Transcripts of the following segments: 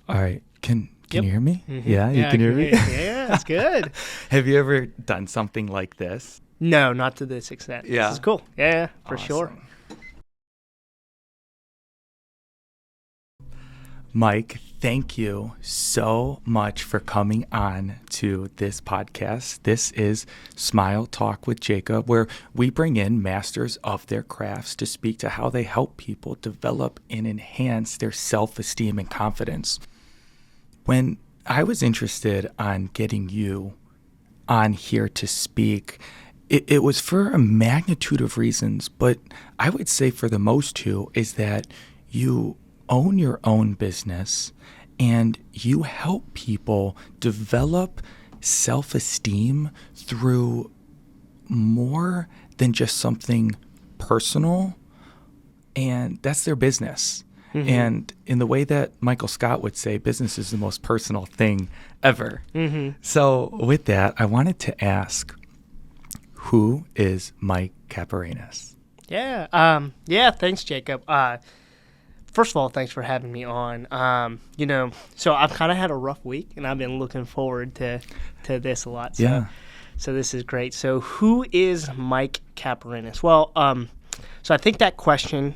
All right. Can Yep. you hear me? Mm-hmm. Yeah, you can hear me? Yeah, that's good. Have you ever done something like this? No, not to this extent. Yeah. This is cool. Yeah, for sure. Awesome. Mike, thank you so much for coming on to this podcast. This is Smile Talk with Jacob, where we bring in masters of their crafts to speak to how they help people develop and enhance their self-esteem and confidence. When I was interested on getting you on here to speak, it was for a magnitude of reasons, but I would say for the most two is that you own your own business and you help people develop self-esteem through more than just something personal, and that's their business. Mm-hmm. And in the way that Michael Scott would say, business is the most personal thing ever. Mm-hmm. So with that, I wanted to ask, who is Mike Caparanis? Yeah, thanks, Jacob. First of all, thanks for having me on. So I've kind of had a rough week, and I've been looking forward to this a lot. So this is great. So who is Mike Caparanis? Well, so I think that question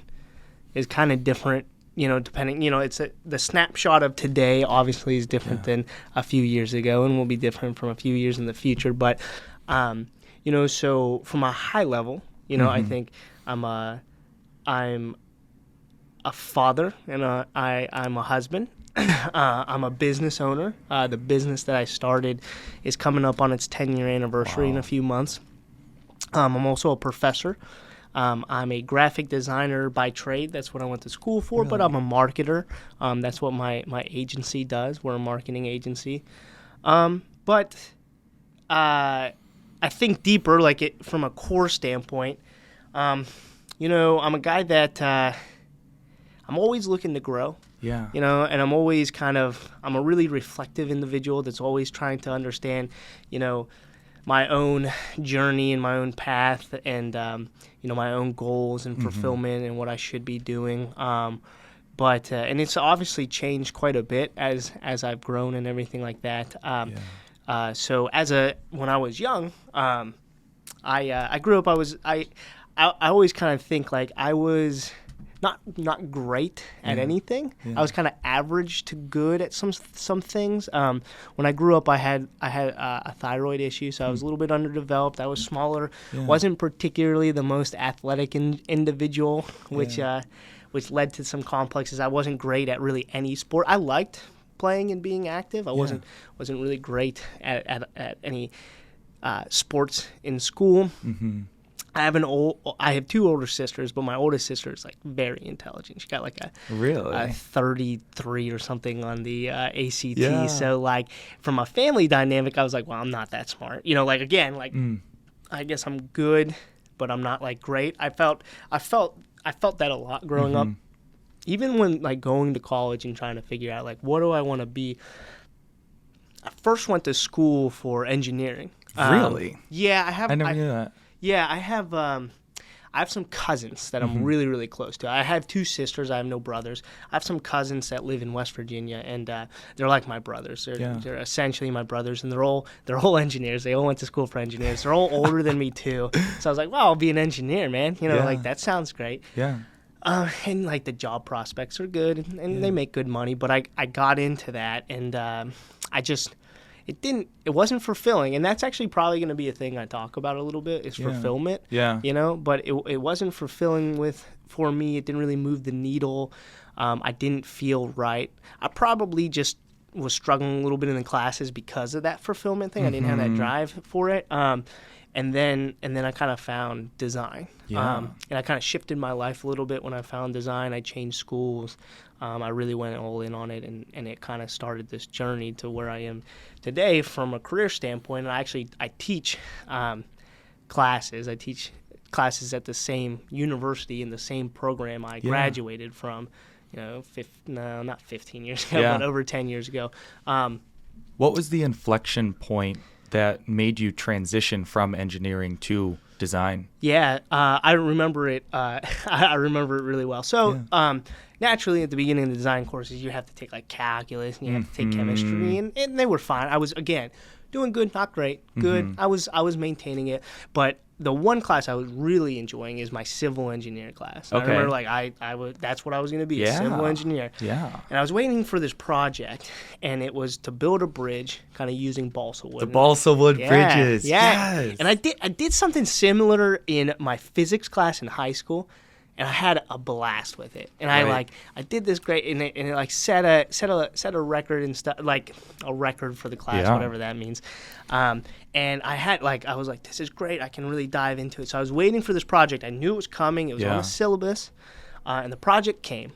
is kind of different, depending, it's the snapshot of today obviously is different than a few years ago and will be different from a few years in the future. But, so from a high level, I think I'm a father and I'm a husband. I'm a business owner. The business that I started is coming up on its 10-year anniversary in a few months. I'm also a professor. I'm a graphic designer by trade. That's what I went to school for, but I'm a marketer. That's what my agency does. We're a marketing agency. But I think deeper, from a core standpoint, I'm a guy that I'm always looking to grow. Yeah. And I'm always I'm a really reflective individual that's always trying to understand, my own journey and my own path and, my own goals and fulfillment and what I should be doing. But it's obviously changed quite a bit as I've grown and everything like that. So when I was young, I grew up, I always kind of think I was not great at anything. I was kind of average to good at some things. When I grew up, I had a thyroid issue, so I was a little bit underdeveloped. I was smaller, wasn't particularly the most athletic individual, which led to some complexes. I wasn't great at really any sport. I liked playing and being active. I wasn't really great at any sports in school. Mm-hmm. I have two older sisters, but my oldest sister is very intelligent. She got a 33 or something on the ACT. Yeah. So from a family dynamic, I was well, I'm not that smart. I guess I'm good, but I'm not great. I felt that a lot growing up. Even when going to college and trying to figure out what do I want to be. I first went to school for engineering. Really? Yeah, I never knew that. Yeah, I have some cousins that I'm really, really close to. I have two sisters. I have no brothers. I have some cousins that live in West Virginia, and they're like my brothers. They're essentially my brothers, and they're all engineers. They all went to school for engineers. They're all older than me too. So I was well, I'll be an engineer, man. That sounds great. Yeah. And the job prospects are good, and they make good money. But I got into that, and it wasn't fulfilling, and that's actually probably going to be a thing I talk about a little bit is fulfillment. Yeah. But it wasn't fulfilling for me. It didn't really move the needle. I didn't feel right. I probably just was struggling a little bit in the classes because of that fulfillment thing. I didn't have that drive for it. And then I kind of found design. Yeah. And I kind of shifted my life a little bit when I found design. I changed schools. I really went all in on it, and it kind of started this journey to where I am today from a career standpoint. And I teach classes. I teach classes at the same university in the same program I graduated from, not 15 years ago, but over 10 years ago. What was the inflection point that made you transition from engineering to design. Yeah, I remember it. I remember it really well. So, naturally, at the beginning of the design courses, you have to take like calculus and you have to take chemistry, and they were fine. I was again doing good, not great, good. I was maintaining it, but the one class I was really enjoying is my civil engineer class. Okay. I remember like I was that's what I was going to be, a civil engineer. Yeah. And I was waiting for this project, and it was to build a bridge, kind of using balsa wood. The balsa wood bridges. Yeah. Yes. And I did something similar in my physics class in high school, and I had a blast with it. And I did this great, and it like set a record and stuff, like a record for the class, whatever that means. And I was like, this is great. I can really dive into it. So I was waiting for this project. I knew it was coming. It was on the syllabus, and the project came,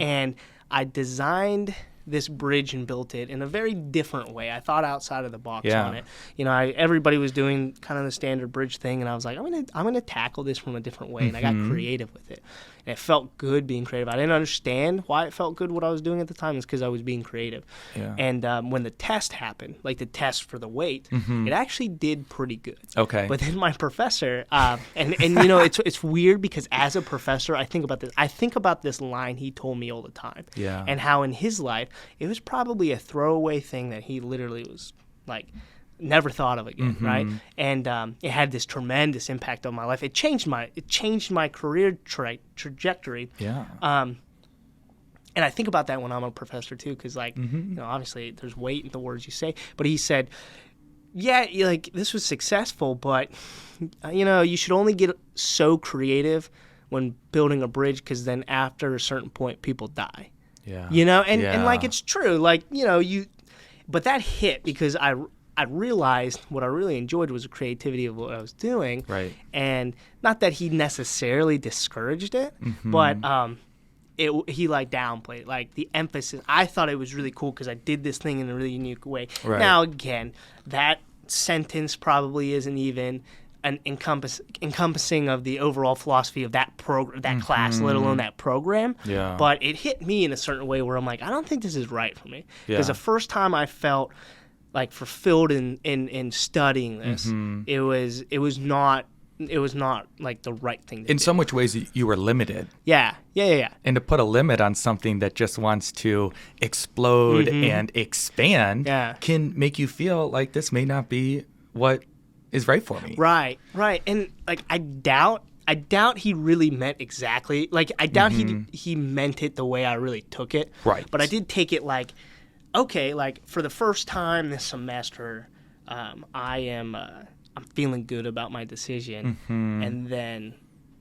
and I designed this bridge and built it in a very different way. I thought outside of the box on it. You know, everybody was doing kind of the standard bridge thing, and I was like, I'm gonna tackle this from a different way, and I got creative with it. And it felt good being creative. I didn't understand why it felt good what I was doing at the time. It's because I was being creative. Yeah. And when the test happened, like the test for the weight, it actually did pretty good. Okay. But then my professor, and you know, it's weird because as a professor, I think about this. I think about this line he told me all the time. Yeah. And how in his life, it was probably a throwaway thing that he literally was like never thought of again, right? And it had this tremendous impact on my life. It changed my career trajectory. Yeah. And I think about that when I'm a professor too, because like you know, obviously there's weight in the words you say. But he said, yeah, like this was successful, but you know, you should only get so creative when building a bridge, because then after a certain point, people die. Yeah. You know, and like it's true, like you know, but that hit because I realized what I really enjoyed was the creativity of what I was doing. Right. And not that he necessarily discouraged it, but he like downplayed like the emphasis. I thought it was really cool because I did this thing in a really unique way. Right. Now again, that sentence probably isn't even an encompassing of the overall philosophy of that class, let alone that program. Yeah. But it hit me in a certain way where I'm like, I don't think this is right for me. Because the first time I felt like fulfilled in studying this, it was not like the right thing to do. In so much ways, you were limited. Yeah. And to put a limit on something that just wants to explode and expand can make you feel like this may not be what is right for me. Right. And like I doubt he really meant exactly, like I doubt he meant it the way I really took it. Right. But I did take it like, okay, like for the first time this semester, I'm feeling good about my decision, and then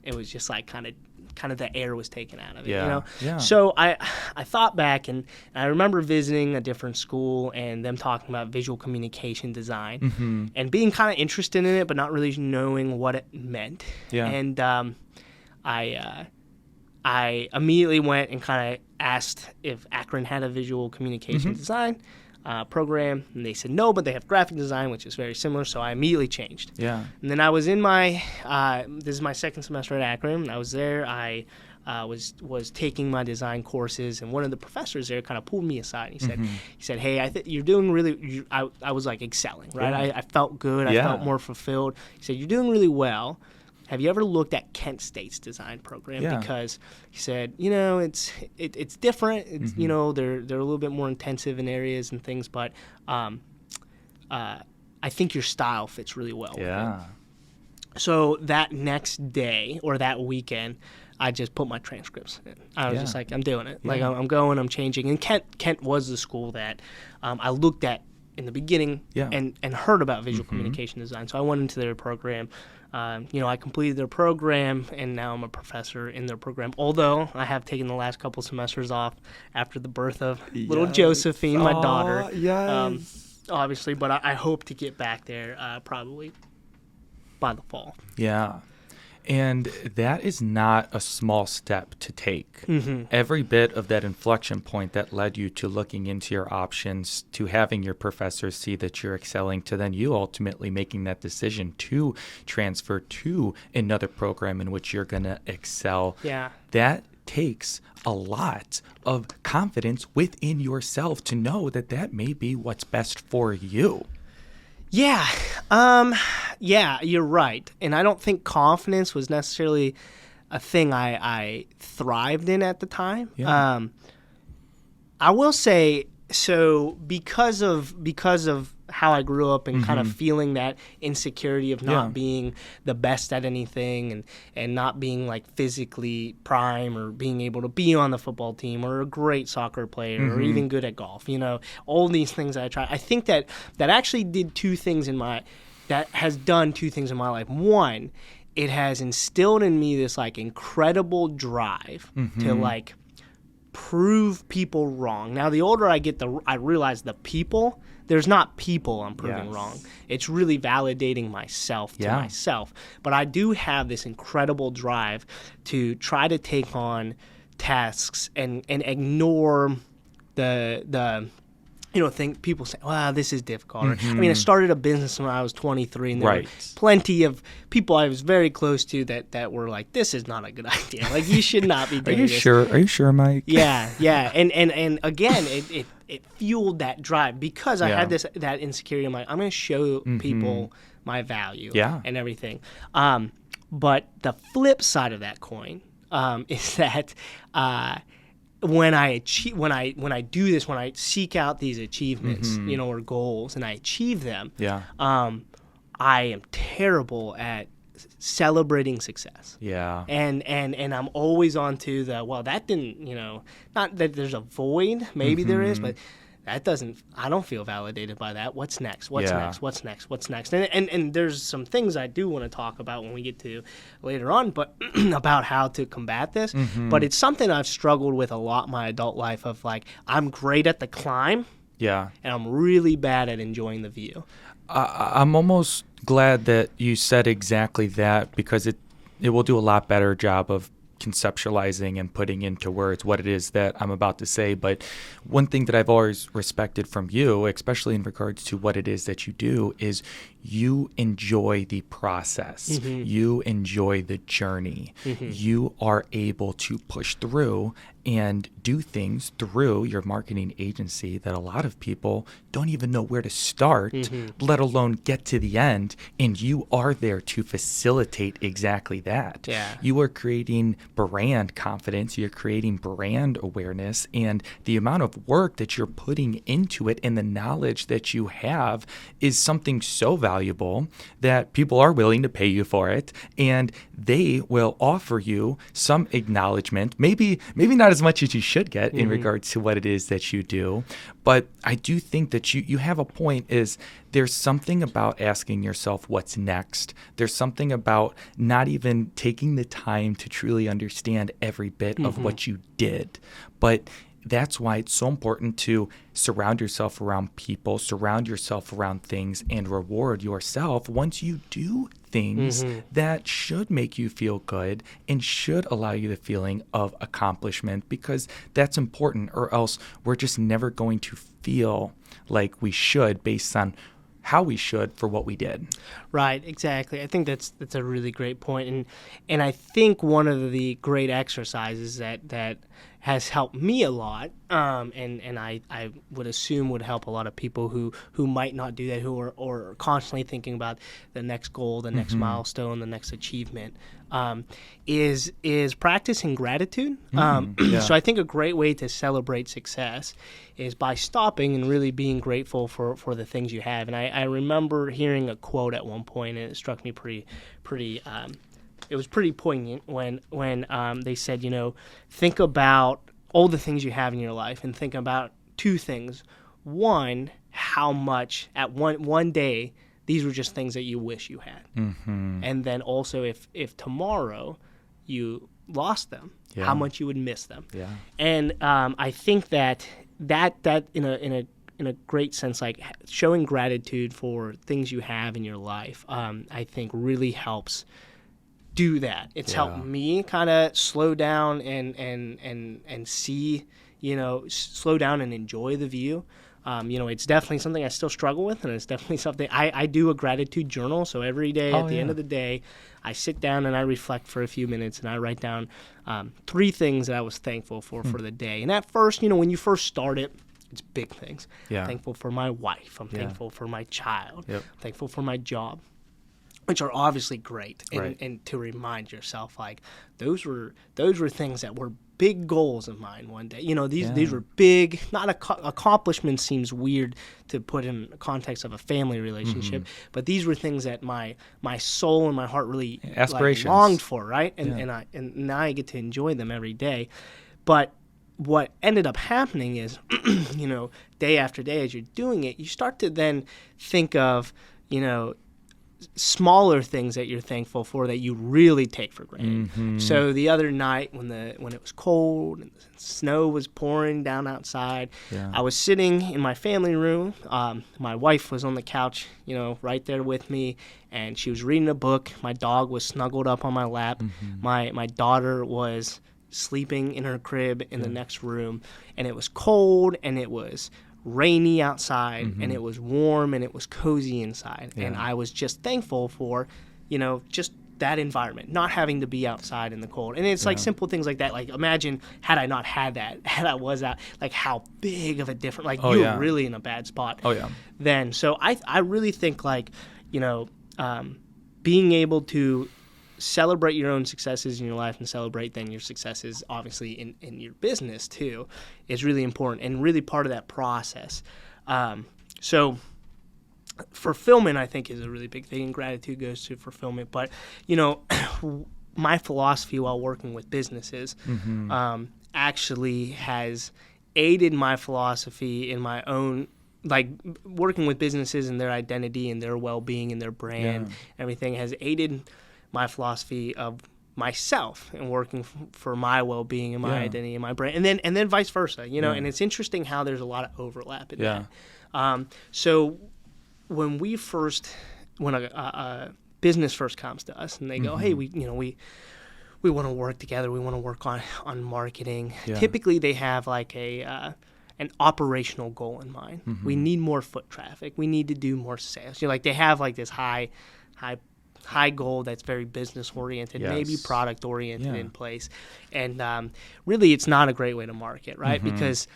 it was just like kind of the air was taken out of it, you know? Yeah. So I thought back, and I remember visiting a different school and them talking about visual communication design and being kind of interested in it, but not really knowing what it meant. Yeah. And I immediately went and kind of asked if Akron had a visual communication design program, and they said no, but they have graphic design, which is very similar, so I immediately changed. Yeah. And then I was in my this is my second semester at Akron. I was there. I was taking my design courses, and one of the professors there kind of pulled me aside. He said, "Hey, I think you're doing really." I was like excelling, right? Yeah. I felt good. I felt more fulfilled. He said, "You're doing really well. Have you ever looked at Kent State's design program?" Yeah. Because he said, you know, it's different. It's you know, they're a little bit more intensive in areas and things, but I think your style fits really well with it. So that next day or that weekend, I just put my transcripts in. I was just like, I'm doing it. Like I'm going, I'm changing. And Kent was the school that I looked at in the beginning and heard about visual communication design. So I went into their program. You know, I completed their program, and now I'm a professor in their program. Although I have taken the last couple semesters off after the birth of little Josephine, my daughter. Obviously, but I hope to get back there probably by the fall. Yeah. And that is not a small step to take. Every bit of that inflection point that led you to looking into your options, to having your professors see that you're excelling, to then you ultimately making that decision to transfer to another program in which you're going to excel. Yeah. That takes a lot of confidence within yourself to know that that may be what's best for you. Yeah. Yeah, you're right. And I don't think confidence was necessarily a thing I thrived in at the time. Yeah. I will say, so because of how I grew up and kind of feeling that insecurity of not being the best at anything and not being like physically prime or being able to be on the football team or a great soccer player or even good at golf, all these things that I tried. I think that actually did that has done two things in my life. One, it has instilled in me this like incredible drive to like prove people wrong. Now, the older I get, I realize there's not people I'm proving wrong. It's really validating myself to myself. But I do have this incredible drive to try to take on tasks and ignore the think people say, wow, this is difficult. I mean, I started a business when I was 23, and there were plenty of people I was very close to that were like, this is not a good idea. Like, you should not be doing this. Are you sure, Mike? Yeah. And again, it fueled that drive because I had that insecurity. I'm like, I'm going to show people my value and everything. But the flip side of that coin is that when I do this, when I seek out these achievements, or goals, and I achieve them, I am terrible at celebrating success. Yeah. And I'm always on to that didn't, not that there's a void, maybe there is, but I don't feel validated by that. What's next? What's next? And there's some things I do want to talk about when we get to later on, but about how to combat this. But it's something I've struggled with a lot in my adult life of like, I'm great at the climb. Yeah. And I'm really bad at enjoying the view. I'm almost glad that you said exactly that, because it will do a lot better job of conceptualizing and putting into words what it is that I'm about to say. But one thing that I've always respected from you, especially in regards to what it is that you do, is you enjoy the process. You enjoy the journey. You are able to push through and do things through your marketing agency that a lot of people don't even know where to start, let alone get to the end. And you are there to facilitate exactly that. Yeah. You are creating brand confidence. You're creating brand awareness. And the amount of work that you're putting into it and the knowledge that you have is something so valuable that people are willing to pay you for it. And they will offer you some acknowledgement, maybe not as much as you should get in regards to what it is that you do. But I do think that you have a point. Is there's something about asking yourself what's next. There's something about not even taking the time to truly understand every bit of what you did. But that's why it's so important to surround yourself around people, surround yourself around things, and reward yourself once you do things that should make you feel good and should allow you the feeling of accomplishment, because that's important, or else we're just never going to feel like we should based on how we should for what we did. Right, exactly. I think that's a really great point. And I think one of the great exercises that has helped me a lot, and I would assume would help a lot of people who might not do that, who are constantly thinking about the next goal, the next milestone, the next achievement, is practicing gratitude. So I think a great way to celebrate success is by stopping and really being grateful for the things you have. And I remember hearing a quote at one point, and it struck me pretty it was pretty poignant when they said, think about all the things you have in your life and think about two things. One, how much at one day these were just things that you wish you had. And then also if tomorrow you lost them, how much you would miss them. Yeah. And I think that in a great sense, like showing gratitude for things you have in your life, I think really helps do that. It's helped me kind of slow down and see, slow down and enjoy the view. It's definitely something I still struggle with, and it's definitely something I do a gratitude journal. So every day at the end of the day, I sit down and I reflect for a few minutes, and I write down 3 things that I was thankful for the day. And at first, when you first start it, it's big things. Yeah. I'm thankful for my wife. I'm thankful for my child. Yep. I'm thankful for my job. which are obviously great, and, Right. and to remind yourself, like, those were things that were big goals of mine one day. These were big, not accomplishment seems weird to put in the context of a family relationship, but these were things that my soul and my heart really Aspirations. longed for, right? Yeah. And now I get to enjoy them every day. But what ended up happening is, day after day as you're doing it, you start to then think of, smaller things that you're thankful for that you really take for granted. So the other night when it was cold and the snow was pouring down outside, I was sitting in my family room. My wife was on the couch, right there with me, and she was reading a book. My dog was snuggled up on my lap. My daughter was sleeping in her crib in the next room, and it was cold and it was rainy outside, and it was warm and it was cozy inside, and I was just thankful for just that environment, not having to be outside in the cold. And it's like simple things like that. Like, imagine had I not had that, had I was out, like how big of a difference, like you were really in a bad spot then. So I really think, like, being able to celebrate your own successes in your life and celebrate then your successes obviously in your business too is really important and really part of that process. So fulfillment, I think, is a really big thing, and gratitude goes to fulfillment. But my philosophy while working with businesses actually has aided my philosophy in my own, like, working with businesses and their identity and their well-being and their brand, everything has aided my philosophy of myself and working for my well-being and my identity and my brand, and then vice versa, and it's interesting how there's a lot of overlap in that. So when a business first comes to us and they go, hey, we want to work together, we want to work on marketing. Typically they have like an operational goal in mind. We need more foot traffic, we need to do more sales. Like, they have like this high goal that's very business oriented, maybe product oriented in place, and really it's not a great way to market, right? Because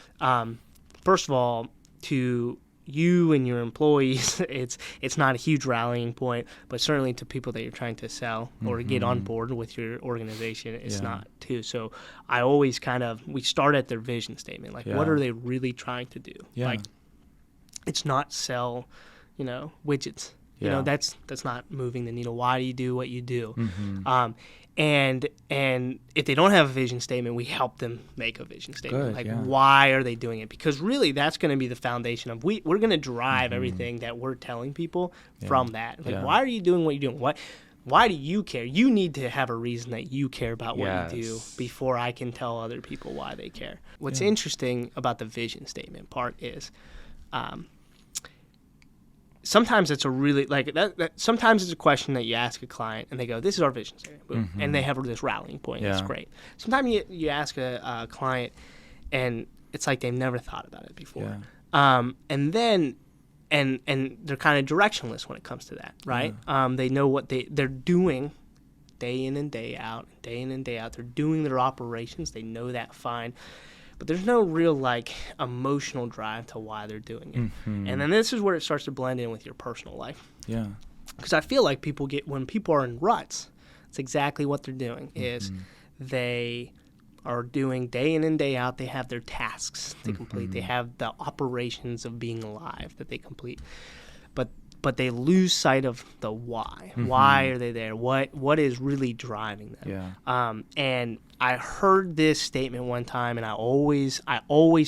first of all, to you and your employees, it's not a huge rallying point, but certainly to people that you're trying to sell or get on board with your organization, it's not too. So I always we start at their vision statement, like what are they really trying to do? Like, it's not sell, widgets. That's not moving the needle. Why do you do what you do? And if they don't have a vision statement, we help them make a vision statement. Why are they doing it? Because really, that's going to be the foundation of we're going to drive everything that we're telling people from that. Like, why are you doing what you're doing? Why do you care? You need to have a reason that you care about what you do before I can tell other people why they care. What's interesting about the vision statement part is, sometimes it's a really, like, sometimes it's a question that you ask a client and they go, this is our vision statement, boom, and they have this rallying point. That's great. Sometimes you ask a client and it's like they've never thought about it before. And then and they're kind of directionless when it comes to that, right? They know what they're doing day in and day out. They're doing their operations. They know that fine. But there's no real, like, emotional drive to why they're doing it. And then this is where it starts to blend in with your personal life. Because I feel like when people are in ruts, it's exactly what they're doing, is they are doing day in and day out. They have their tasks to complete. They have the operations of being alive that they complete. But they lose sight of the why. Why are they there? What is really driving them? And I heard this statement one time, and I always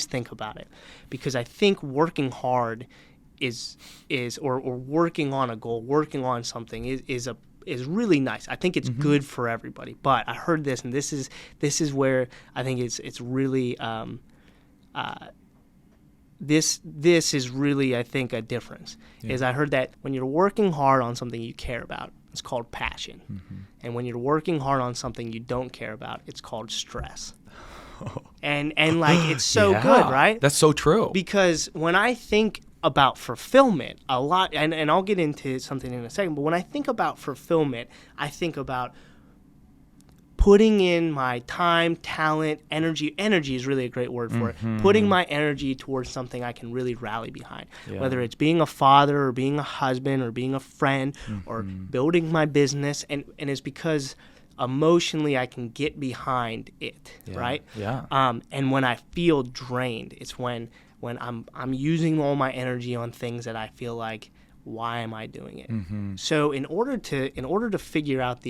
think about it, because I think working hard or working on a goal, working on something is really nice. I think it's good for everybody. But I heard this, and this is where I think it's really this is really, I think, a difference. Is I heard that when you're working hard on something you care about, it's called passion. And when you're working hard on something you don't care about, it's called stress. And like, it's so good, right? That's so true. Because when I think about fulfillment a lot, and I'll get into something in a second, but when I think about fulfillment, I think about putting in my time, talent, energy is really a great word for it, putting my energy towards something I can really rally behind, whether it's being a father or being a husband or being a friend or building my business, and it's because emotionally I can get behind it, right? And when I feel drained, it's when I'm using all my energy on things that I feel like, why am I doing it? So in order to figure out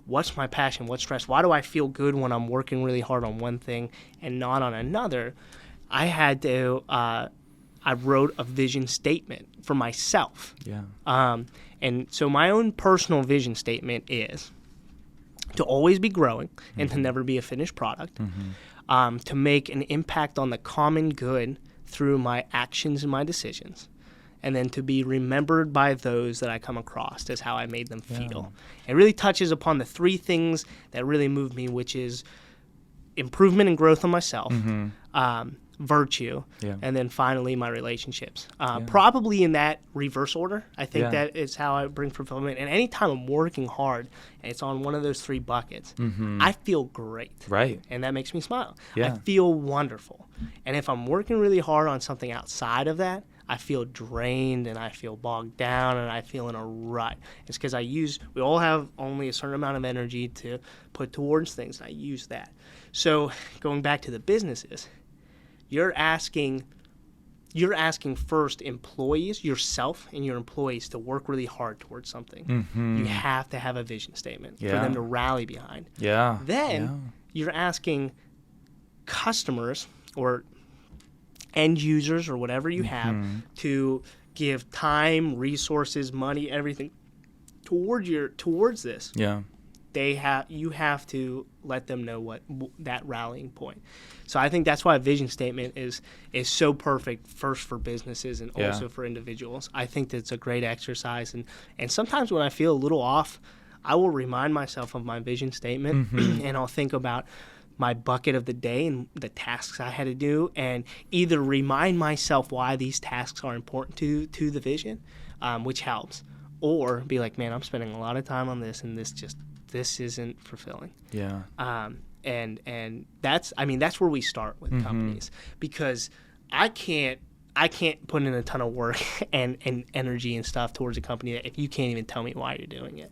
what's my passion, what's stress, why do I feel good when I'm working really hard on one thing and not on another, I had to I wrote a vision statement for myself. And so my own personal vision statement is to always be growing and to never be a finished product, to make an impact on the common good through my actions and my decisions, and then to be remembered by those that I come across as how I made them feel. It really touches upon the three things that really move me, which is improvement and growth on myself, virtue, and then finally my relationships. Probably in that reverse order. I think that is how I bring fulfillment. And anytime I'm working hard and it's on one of those three buckets, I feel great. Right. And that makes me smile. I feel wonderful. And if I'm working really hard on something outside of that, I feel drained and I feel bogged down and I feel in a rut. It's because we all have only a certain amount of energy to put towards things, and I use that. So going back to the businesses, you're asking first employees, yourself and your employees, to work really hard towards something. You have to have a vision statement for them to rally behind. Then you're asking customers or end users or whatever you have to give time, resources, money, everything towards this. You have to let them know what that rallying point. So I think that's why a vision statement is so perfect, first for businesses and also for individuals. I think that's a great exercise, and sometimes when I feel a little off, I will remind myself of my vision statement and I'll think about my bucket of the day and the tasks I had to do, and either remind myself why these tasks are important to the vision, which helps, or be like, man, I'm spending a lot of time on this, and this isn't fulfilling. And that's where we start with companies, because I can't put in a ton of work and energy and stuff towards a company if you can't even tell me why you're doing it.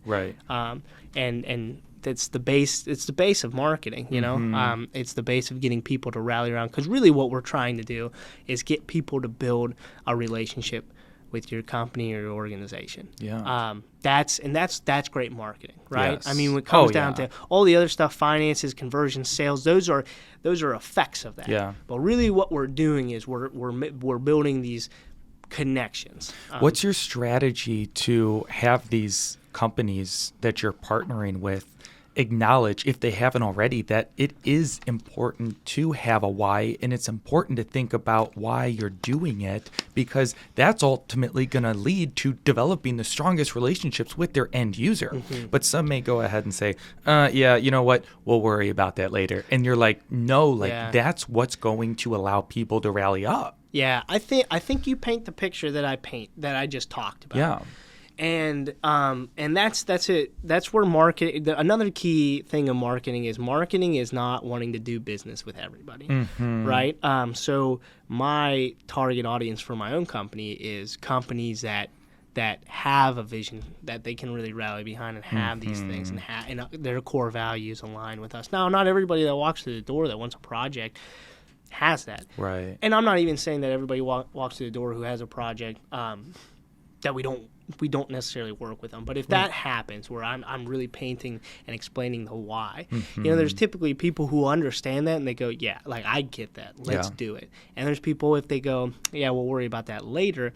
And it's the base of marketing, you know. It's the base of getting people to rally around, because really what we're trying to do is get people to build a relationship with your company or your organization. That's great marketing, right? I mean, when it comes down to all the other stuff, finances, conversions, sales, those are effects of that. But really what we're doing is we're building these connections. What's your strategy to have these companies that you're partnering with acknowledge, if they haven't already, that it is important to have a why, and it's important to think about why you're doing it, because that's ultimately going to lead to developing the strongest relationships with their end user. But some may go ahead and say, you know what, we'll worry about that later. And you're like, no, that's what's going to allow people to rally up. I think you paint the picture that I just talked about. And that's it. That's where marketing. Another key thing of marketing is not wanting to do business with everybody, right? So my target audience for my own company is companies that have a vision that they can really rally behind and have these things and their core values align with us. Now, not everybody that walks through the door that wants a project has that, right? And I'm not even saying that everybody walks through the door who has a project that we don't necessarily work with them. But if that happens, where I'm really painting and explaining the why, you know, there's typically people who understand that and they go, yeah, like, I get that. Let's do it. And there's people, if they go, yeah, we'll worry about that later,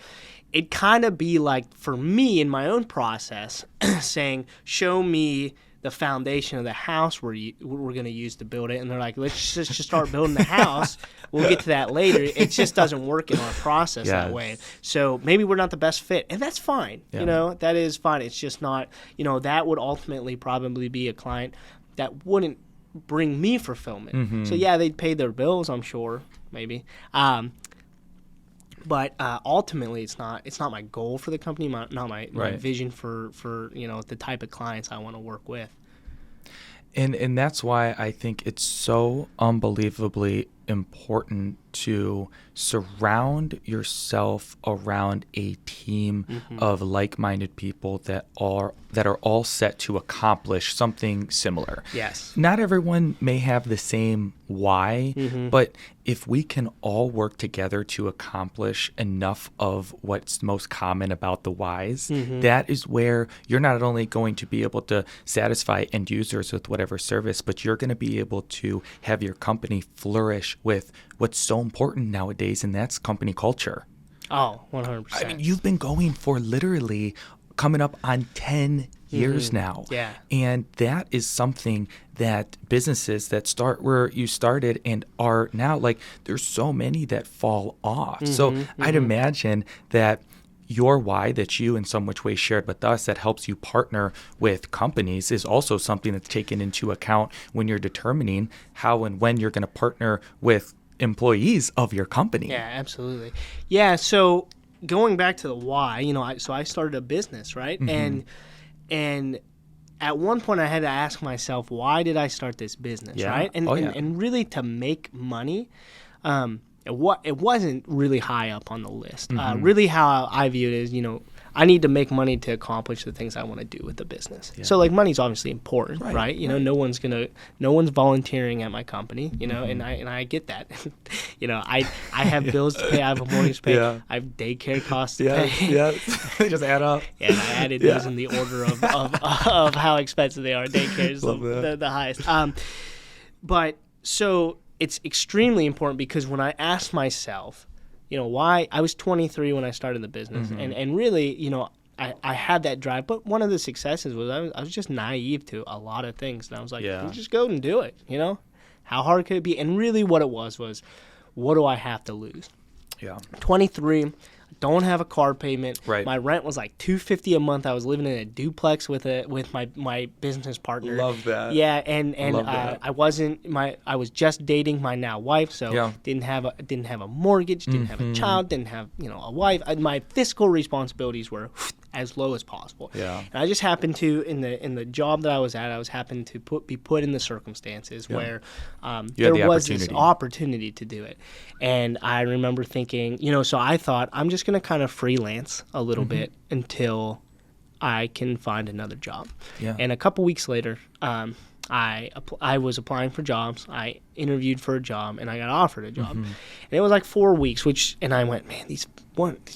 it kind of be like, for me in my own process, saying, show me the foundation of the house we're going to use to build it. And they're like, let's just start building the house. We'll get to that later. It just doesn't work in our process that way. So maybe we're not the best fit. And that's fine. You know, that is fine. It's just not, you know, that would ultimately probably be a client that wouldn't bring me fulfillment. So yeah, they'd pay their bills, I'm sure, maybe. But ultimately, it's not my goal for the company, not my vision for you know, the type of clients I want to work with. And that's why I think it's so unbelievably important to surround yourself around a team of like-minded people that are all set to accomplish something similar. Yes. Not everyone may have the same why, but if we can all work together to accomplish enough of what's most common about the whys, that is where you're not only going to be able to satisfy end users with whatever service, but you're going to be able to have your company flourish with what's so important nowadays, and that's company culture. Oh, 100%. I mean, you've been going for literally coming up on 10 years now. Yeah. And that is something that businesses that start where you started and are now, like, there's so many that fall off. So I'd imagine that your why that you in some which way shared with us that helps you partner with companies is also something that's taken into account when you're determining how and when you're going to partner with employees of your company. Yeah, absolutely. Yeah, so going back to the why, I started a business, right? And at one point I had to ask myself, why did I start this business, right? And really to make money, it wasn't really high up on the list. Really how I view it is, I need to make money to accomplish the things I want to do with the business. Yeah. So like money's obviously important, right? No one's volunteering at my company, and I get that. I have bills to pay, I have a mortgage to pay, I have daycare costs to pay. Yeah, they just add up. And I added those in the order of how expensive they are. Daycare is the highest. But so it's extremely important because when I asked myself, why I was 23 when I started the business, and really, I had that drive. But one of the successes was I was just naive to a lot of things, and I was like, just go and do it. How hard could it be? And really, what it was, what do I have to lose? Yeah, 23. Don't have a car payment. Right. My rent was like $250 a month. I was living in a duplex with my business partner. Love that. Yeah, and I was just dating my now wife, so didn't have a mortgage, didn't have a child, didn't have a wife. My fiscal responsibilities were as low as possible. Yeah. And I just happened to in the job that I was at, happened to be put in the circumstances where there was this opportunity to do it. And I remember thinking, so I thought I'm just going to kind of freelance a little bit until I can find another job. Yeah. And a couple weeks later, I was applying for jobs. I interviewed for a job, and I got offered a job. And it was like 4 weeks, and I went, man, these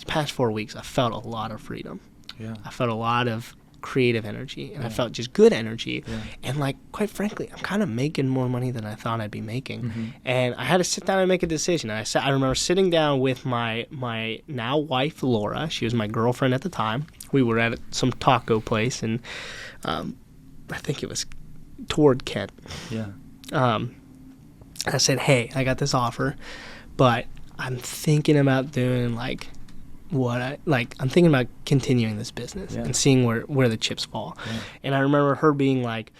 past 4 weeks, I felt a lot of freedom. Yeah. I felt a lot of creative energy, and I felt just good energy. Yeah. And like, quite frankly, I'm kind of making more money than I thought I'd be making. And I had to sit down and make a decision. And I remember sitting down with my now wife, Laura. She was my girlfriend at the time. We were at some taco place, and I think it was toward Kent. Yeah. I said, hey, I got this offer, but I'm thinking about doing I'm thinking about continuing this business and seeing where the chips fall. Yeah. And I remember her being like,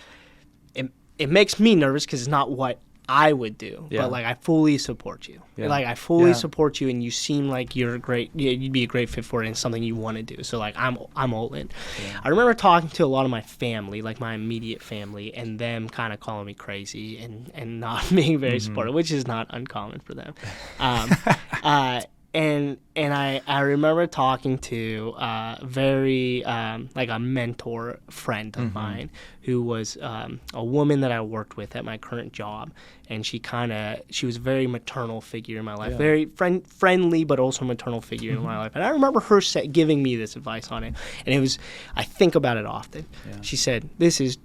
it makes me nervous because it's not what I would do, but like, I fully support you. Yeah. Like, I fully support you, and you seem like you'd be a great fit for it and something you want to do. So like, I'm all in. Yeah. I remember talking to a lot of my family, like my immediate family, and them kind of calling me crazy and not being very supportive, which is not uncommon for them. And I remember talking to very like a mentor friend of mine who was a woman that I worked with at my current job, and she was a very maternal figure in my life, very friendly but also maternal figure in my life. And I remember her giving me this advice on it, and I think about it often. Yeah. She said, "This is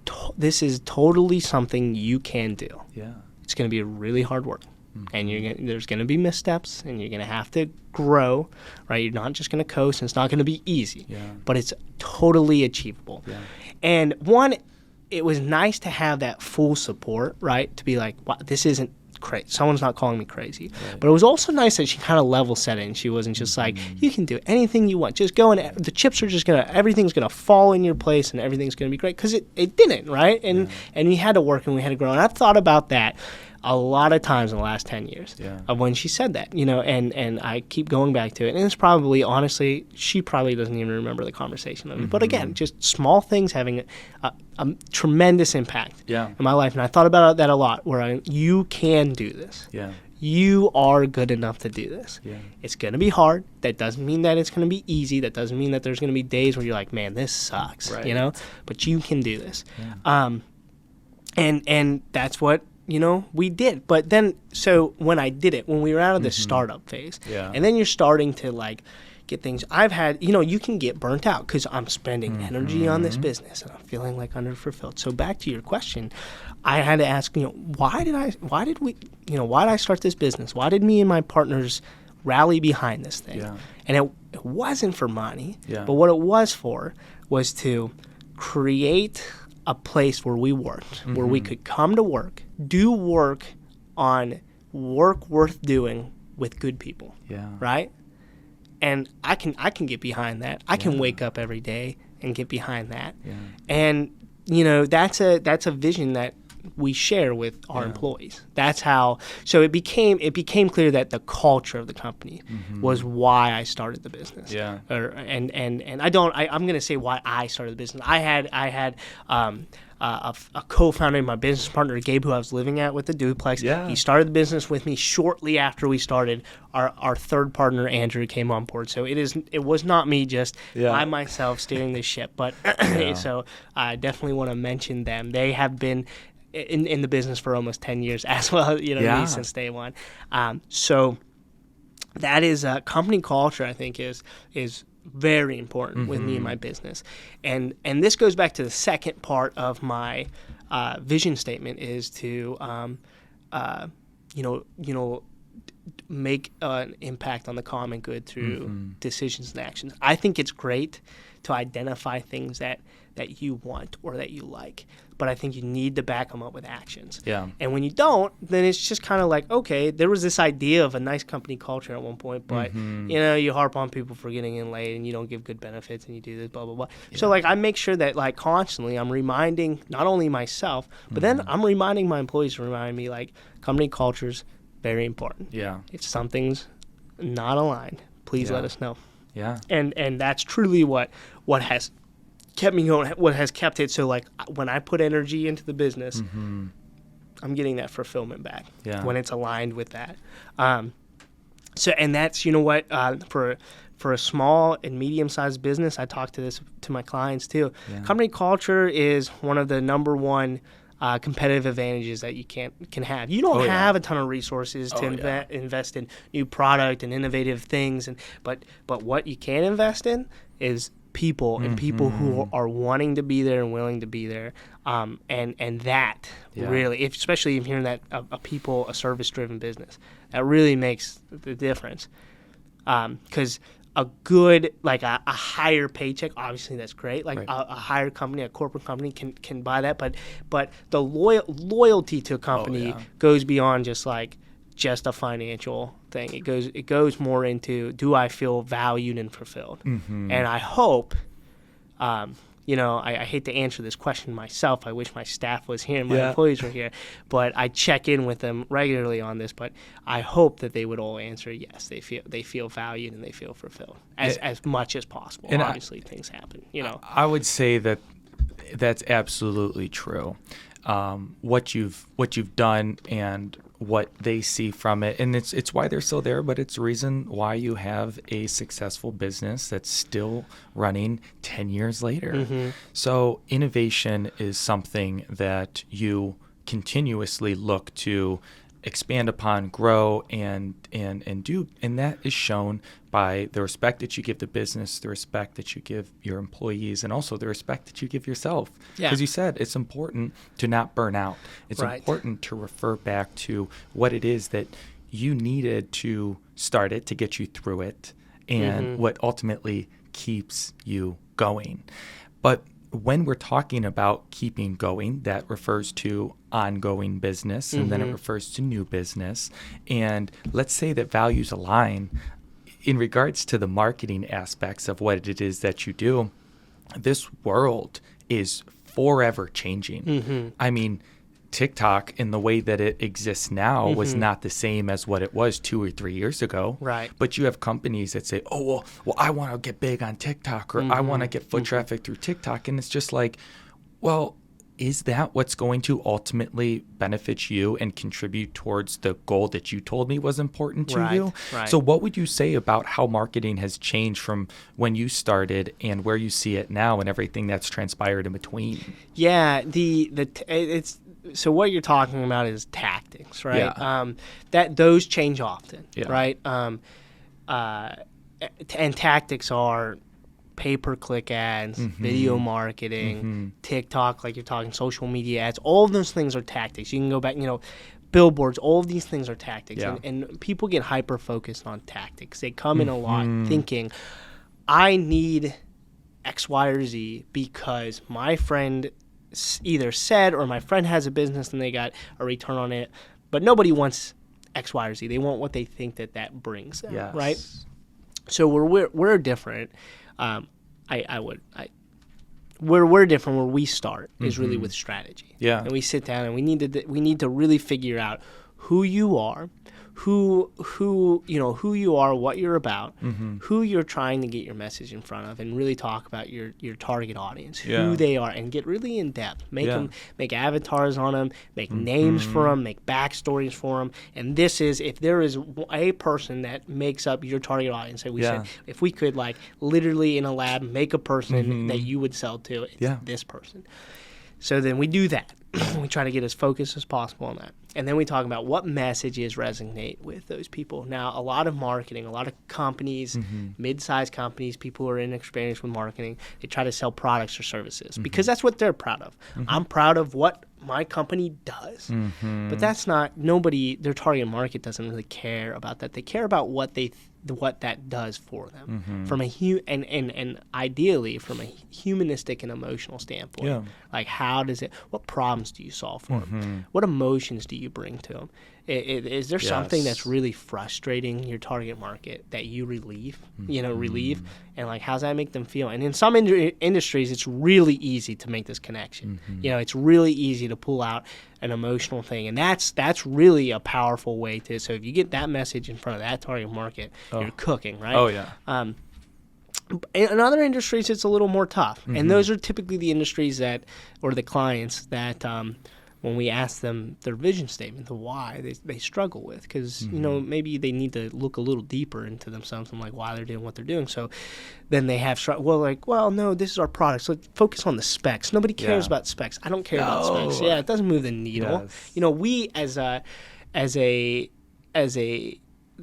totally something you can do. Yeah, it's going to be really hard work." And there's going to be missteps, and you're going to have to grow, right? You're not just going to coast, and it's not going to be easy, but it's totally achievable. Yeah. And it was nice to have that full support, right? To be like, wow, this isn't crazy. Someone's not calling me crazy. Right. But it was also nice that she kind of level set it, and she wasn't just like, you can do anything you want. Just go, and the chips are everything's going to fall in your place, and everything's going to be great. Because it didn't, right? And we had to work, and we had to grow. And I've thought about that a lot of times in the last 10 years Yeah. of when she said that, and I keep going back to it. And it's probably, honestly, she probably doesn't even remember the conversation of it. But again, just small things having a tremendous impact in my life. And I thought about that a lot, where you can do this. Yeah. You are good enough to do this. Yeah. It's going to be hard. That doesn't mean that it's going to be easy. That doesn't mean that there's going to be days where you're like, man, this sucks, Right. But you can do this. Yeah. And that's what, we did. But then, so when I did it, when we were out of the startup phase, and then you're starting to like get things, I've had, you can get burnt out because I'm spending energy on this business and I'm feeling like underfulfilled. So back to your question, I had to ask, why did I start this business? Why did me and my partners rally behind this thing? Yeah. And it wasn't for money, Yeah. but what it was for was to create a place where we worked, where we could come to work, do work on work worth doing with good people, right? And I can get behind that. I can wake up every day and get behind that. Yeah. And that's a vision that we share with our employees. That's how. So it became clear that the culture of the company was why I started the business. Yeah. And I'm going to say why I started the business. I had a co-founder, my business partner Gabe, who I was living at with the duplex. Yeah. He started the business with me shortly after we started. Our third partner Andrew came on board. So it was not me just by myself steering the ship. But so I definitely want to mention them. They have been in the business for almost 10 years as well, me since day one. So that is company culture, I think, is very important with me and my business. And this goes back to the second part of my vision statement, is to make an impact on the common good through decisions and actions. I think it's great to identify things that you want or that you like, but I think you need to back them up with actions. Yeah. And when you don't, then it's just kind of like, okay, there was this idea of a nice company culture at one point, but you harp on people for getting in late and you don't give good benefits and you do this, blah, blah, blah. Yeah. So like I make sure that like constantly I'm reminding not only myself, but then I'm reminding my employees to remind me like company culture's very important. Yeah. If something's not aligned, please let us know. Yeah. And that's truly what has kept me going, what has kept it. So like when I put energy into the business, I'm getting that fulfillment back when it's aligned with that. So, and that's, for a small and medium-sized business, I talk to my clients too. Yeah. Company culture is one of the number one competitive advantages that you can have. You don't have a ton of resources to invest in new product and innovative things, but what you can invest in is people and people who are wanting to be there and willing to be there, and that really, especially if you're in that a service-driven business, that really makes the difference. Because a good, like a higher paycheck, obviously that's great. Like a higher company, a corporate company can buy that, but the loyalty to a company goes beyond just a financial thing. It goes more into, do I feel valued and fulfilled? And I hope, I hate to answer this question myself. I wish my staff was here and my employees were here, but I check in with them regularly on this. But I hope that they would all answer yes. They feel valued and they feel fulfilled as much as possible. And obviously, things happen. I would say that's absolutely true. What you've done and what they see from it, and it's why they're still there, but it's the reason why you have a successful business that's still running 10 years later. So innovation is something that you continuously look to expand upon, grow, and do, and that is shown by the respect that you give the business, the respect that you give your employees, and also the respect that you give yourself. Because you said it's important to not burn out. It's important to refer back to what it is that you needed to start it, to get you through it, and what ultimately keeps you going. But when we're talking about keeping going, that refers to ongoing business, and then it refers to new business. And let's say that values align in regards to the marketing aspects of what it is that you do. This world is forever changing. I mean, TikTok in the way that it exists now was not the same as what it was 2 or 3 years ago. Right. But you have companies that say, oh, well, I want to get big on TikTok, or I want to get foot traffic through TikTok. And it's just like, well, is that what's going to ultimately benefit you and contribute towards the goal that you told me was important to you? Right. So what would you say about how marketing has changed from when you started and where you see it now and everything that's transpired in between? Yeah, it's so what you're talking about is tactics, right? Yeah. That those change often, Yeah. right? And tactics are pay-per-click ads, video marketing, TikTok, like you're talking, social media ads. All of those things are tactics. You can go back, billboards. All of these things are tactics, Yeah. and people get hyper-focused on tactics. They come in a lot thinking, I need X, Y, or Z because my friend either said or my friend has a business and they got a return on it, but nobody wants X, Y, or Z. They want what they think that brings them, Yes. right? So we're different. We're different. Where we start is really with strategy. Yeah. And we sit down and we need to really figure out who you are, who you are, what you're about, who you're trying to get your message in front of, and really talk about your target audience, who they are, and get really in depth. Make avatars on them, make names for them, make backstories for them. And this is, if there is a person that makes up your target audience, that we said, if we could literally in a lab make a person that you would sell to, it's this person. So then we do that. We try to get as focused as possible on that. And then we talk about what messages resonate with those people. Now, a lot of marketing, a lot of companies, mid-sized companies, people who are inexperienced with marketing, they try to sell products or services because that's what they're proud of. I'm proud of what my company does. But that's not, their target market doesn't really care about that. They care about what that does for them from and ideally from a humanistic and emotional standpoint. Yeah. Like what problems do you solve for them? What emotions do you bring to them? Is there something that's really frustrating your target market that you relieve, and how's that make them feel? And in some industries, it's really easy to make this connection. It's really easy to pull out an emotional thing, and that's really a powerful way to. So if you get that message in front of that target market, you're cooking, right? Oh yeah. In other industries, it's a little more tough, and those are typically the industries or the clients that. When we ask them their vision statement, the why, they struggle with because, maybe they need to look a little deeper into themselves and why they're doing what they're doing. So then they have, no, this is our product. So focus on the specs. Nobody cares about specs. I don't care about specs. Yeah, it doesn't move the needle. Yes. We as a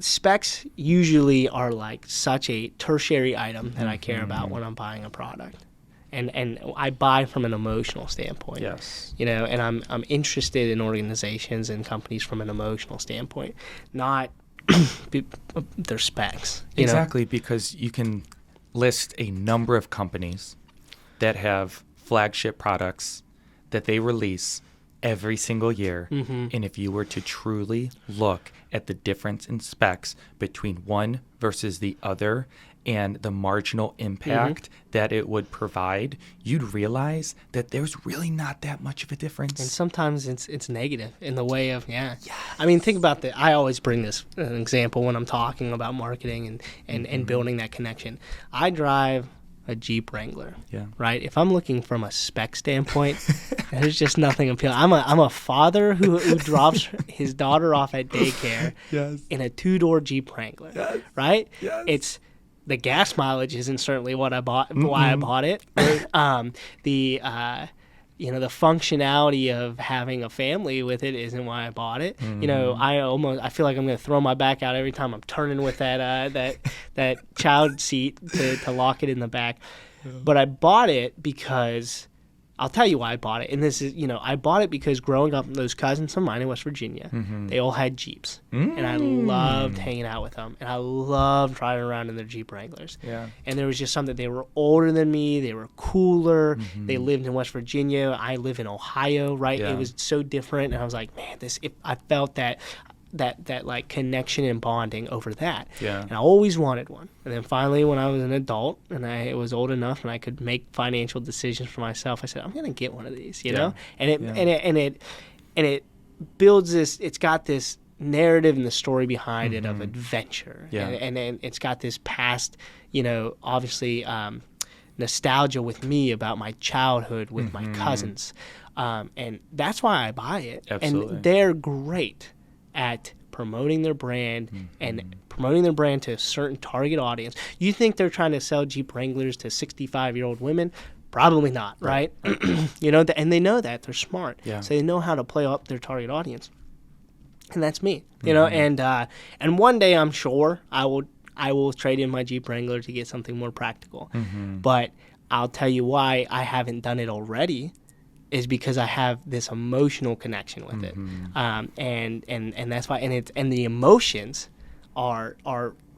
specs usually are such a tertiary item that I care about when I'm buying a product. And I buy from an emotional standpoint. Yes. And I'm interested in organizations and companies from an emotional standpoint, not their specs. Exactly, because you can list a number of companies that have flagship products that they release every single year. And if you were to truly look at the difference in specs between one versus the other and the marginal impact that it would provide, you'd realize that there's really not that much of a difference. And sometimes it's negative in the way of, I mean, think about that. I always bring this an example when I'm talking about marketing and building that connection. I drive a Jeep Wrangler, right? If I'm looking from a spec standpoint, there's just nothing appealing. I'm a father who drops his daughter off at daycare in a 2-door Jeep Wrangler, right? Yes. It's the gas mileage isn't certainly what I bought. Why I bought it. The functionality of having a family with it isn't why I bought it. I feel like I'm going to throw my back out every time I'm turning with that child seat to lock it in the back. But I bought it because I'll tell you why I bought it. And this is, I bought it because growing up, those cousins of mine in West Virginia, they all had Jeeps. And I loved hanging out with them. And I loved driving around in their Jeep Wranglers. Yeah. And there was just something, they were older than me. They were cooler. They lived in West Virginia. I live in Ohio, right? Yeah. It was so different. And I was like, man, I felt that connection and bonding over that. Yeah. And I always wanted one. And then finally, when I was an adult and I was old enough and I could make financial decisions for myself, I said, I'm going to get one of these, you know? And and it builds this. It's got this narrative and the story behind it of adventure, and it's got this past, obviously nostalgia with me about my childhood with my cousins, and that's why I buy it. Absolutely. And they're great at promoting their brand and promoting their brand to a certain target audience. You think they're trying to sell Jeep Wranglers to 65-year-old women? Probably not, right? And they know that. They're smart. Yeah. So they know how to play up their target audience. And that's me, and one day I'm sure I will trade in my Jeep Wrangler to get something more practical. But I'll tell you why I haven't done it already is because I have this emotional connection with it, and that's why. And the emotions are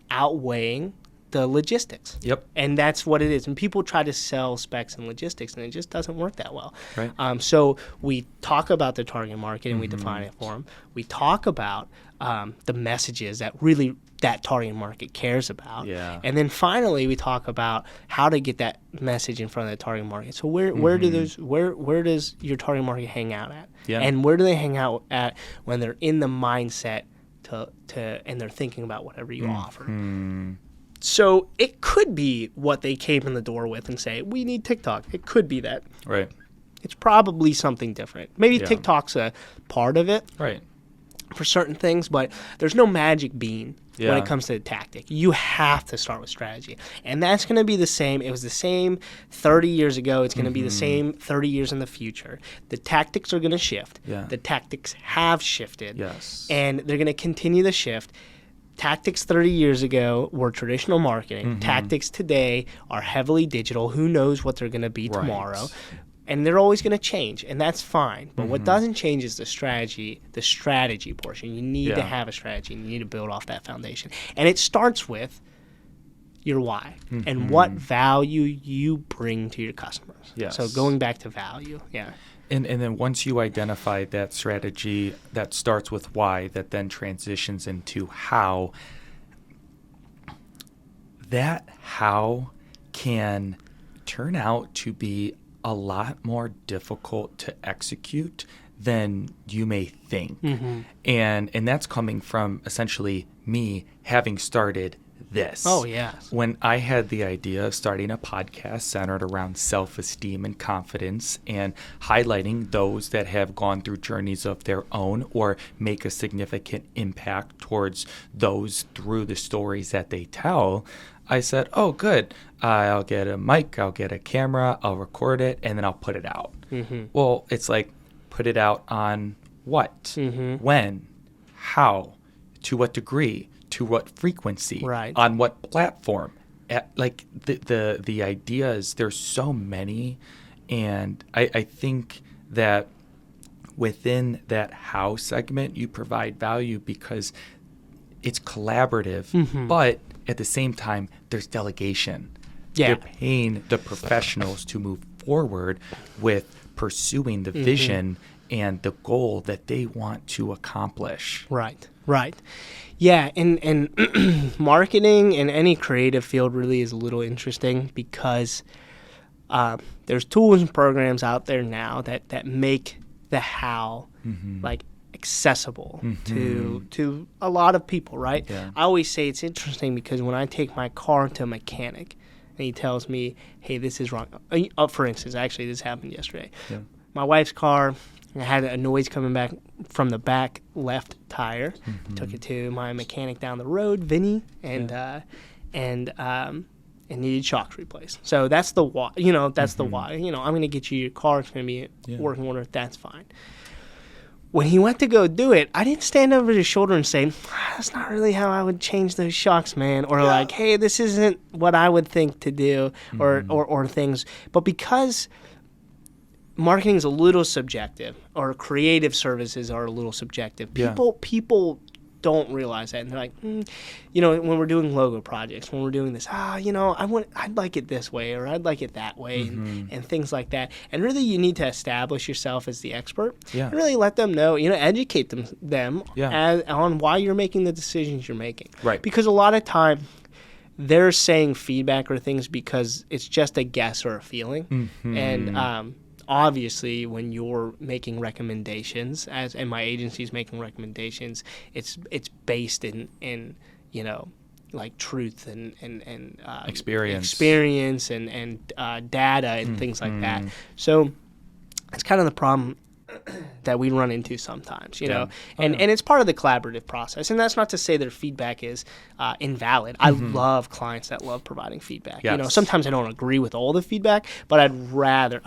outweighing the logistics. Yep. And that's what it is. And people try to sell specs and logistics, and it just doesn't work that well. Right. So we talk about the target market and we define it for them. We talk about the messages that really that target market cares about. Yeah. And then finally we talk about how to get that message in front of the target market. So where does your target market hang out at? Yeah. And where do they hang out at when they're in the mindset to and they're thinking about whatever you offer? So it could be what they came in the door with and say, we need TikTok. It could be that. Right. It's probably something different. Maybe TikTok's a part of it Right. for certain things, but there's no magic bean when Yeah. it comes to the tactic. You have to start with strategy. And that's going to be the same. It was the same 30 years ago. It's going to be the same 30 years in the future. The tactics are going to shift. Yeah. The tactics have shifted. Yes. And they're going to continue to shift. Tactics 30 years ago were traditional marketing. Tactics today are heavily digital. Who knows what they're going to be tomorrow? And they're always going to change, and that's fine. But what doesn't change is the strategy portion. You need to have a strategy, and you need to build off that foundation. And it starts with your why and what value you bring to your customers. Yes. So going back to value, And then once you identify that strategy that starts with why, that then transitions into how, that how can turn out to be a lot more difficult to execute than you may think. And that's coming from essentially me having started this. Oh, yes. When I had the idea of starting a podcast centered around self-esteem and confidence and highlighting those that have gone through journeys of their own or make a significant impact towards those through the stories that they tell, I said, oh, good. I'll get a mic, I'll get a camera, I'll record it, and then I'll put it out. Well, it's like, put it out on what? When? How? To what degree? To what frequency? Right. On what platform? Like the ideas, there's so many, and I think that within that how segment, you provide value because it's collaborative, but at the same time, there's delegation. Yeah. They're paying the professionals to move forward with pursuing the vision and the goal that they want to accomplish. Right. Yeah, and marketing in any creative field really is a little interesting because there's tools and programs out there now that make the how like accessible to a lot of people, right? Yeah. I always say it's interesting because when I take my car to a mechanic and he tells me, hey, this is wrong. For instance, actually this happened yesterday. Yeah. My wife's car, I had a noise coming back from the back left tire. Took it to my mechanic down the road, Vinny, and needed shocks replaced. So that's the why. That's the why. I'm going to get you your car. It's going to be working order. That's fine. When he went to go do it, I didn't stand over his shoulder and say, that's not really how I would change those shocks, man. Or like, hey, this isn't what I would think to do or things. But because marketing is a little subjective or creative services are a little subjective, people don't realize that. And they're like, when we're doing logo projects, when we're doing this, I'd like it this way or I'd like it that way and things like that. And really you need to establish yourself as the expert and really let them know, educate them on why you're making the decisions you're making. Right. Because a lot of time they're saying feedback or things because it's just a guess or a feeling. And obviously, when you're making recommendations, and my agency's making recommendations, it's based in like truth and experience and data and things like that. So it's kind of the problem that we run into sometimes, and it's part of the collaborative process. And that's not to say their feedback is invalid. I love clients that love providing feedback. Yes. Sometimes I don't agree with all the feedback, but I'd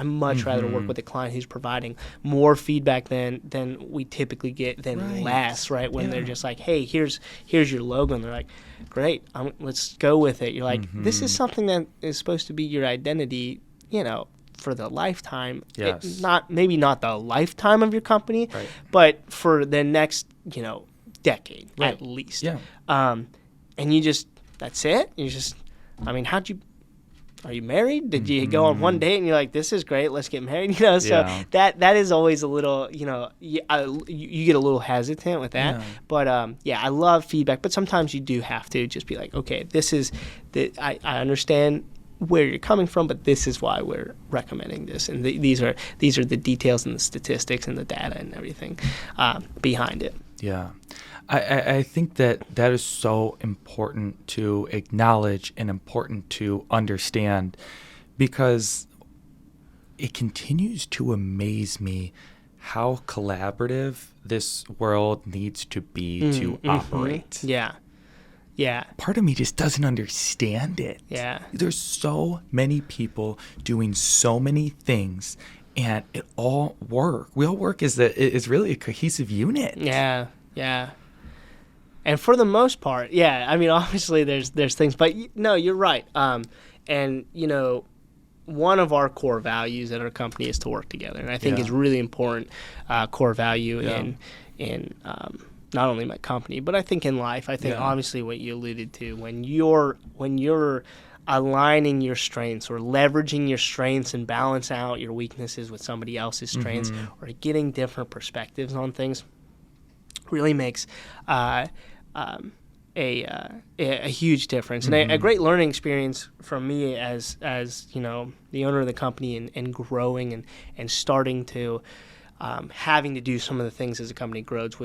much rather work with a client who's providing more feedback than we typically get than less, right? When they're just like, hey, here's your logo, and they're like, great, let's go with it. You're like, this is something that is supposed to be your identity, for the lifetime. Yes. Maybe not the lifetime of your company, but for the next, decade at least. Yeah. And that's it. Are you married? Did you go on one date and you're like, this is great, let's get married? So that is always a little, you get a little hesitant with that. Yeah. But I love feedback, but sometimes you do have to just be like, okay, I understand where you're coming from, but this is why we're recommending this, and these are the details and the statistics and the data and everything behind it. Yeah, I think that is so important to acknowledge and important to understand, because it continues to amaze me how collaborative this world needs to be to operate. Yeah. Part of me just doesn't understand it. Yeah. There's so many people doing so many things, and it all work. We all work as really a cohesive unit. Yeah. And for the most part, obviously there's things, but no, you're right. And one of our core values at our company is to work together, and I think it's really important core value in not only my company, but I think in life. I think obviously what you alluded to, when you're aligning your strengths or leveraging your strengths and balance out your weaknesses with somebody else's strengths, or getting different perspectives on things, really makes a huge difference. And a great learning experience from me as the owner of the company and growing and starting to having to do some of the things as a company grows,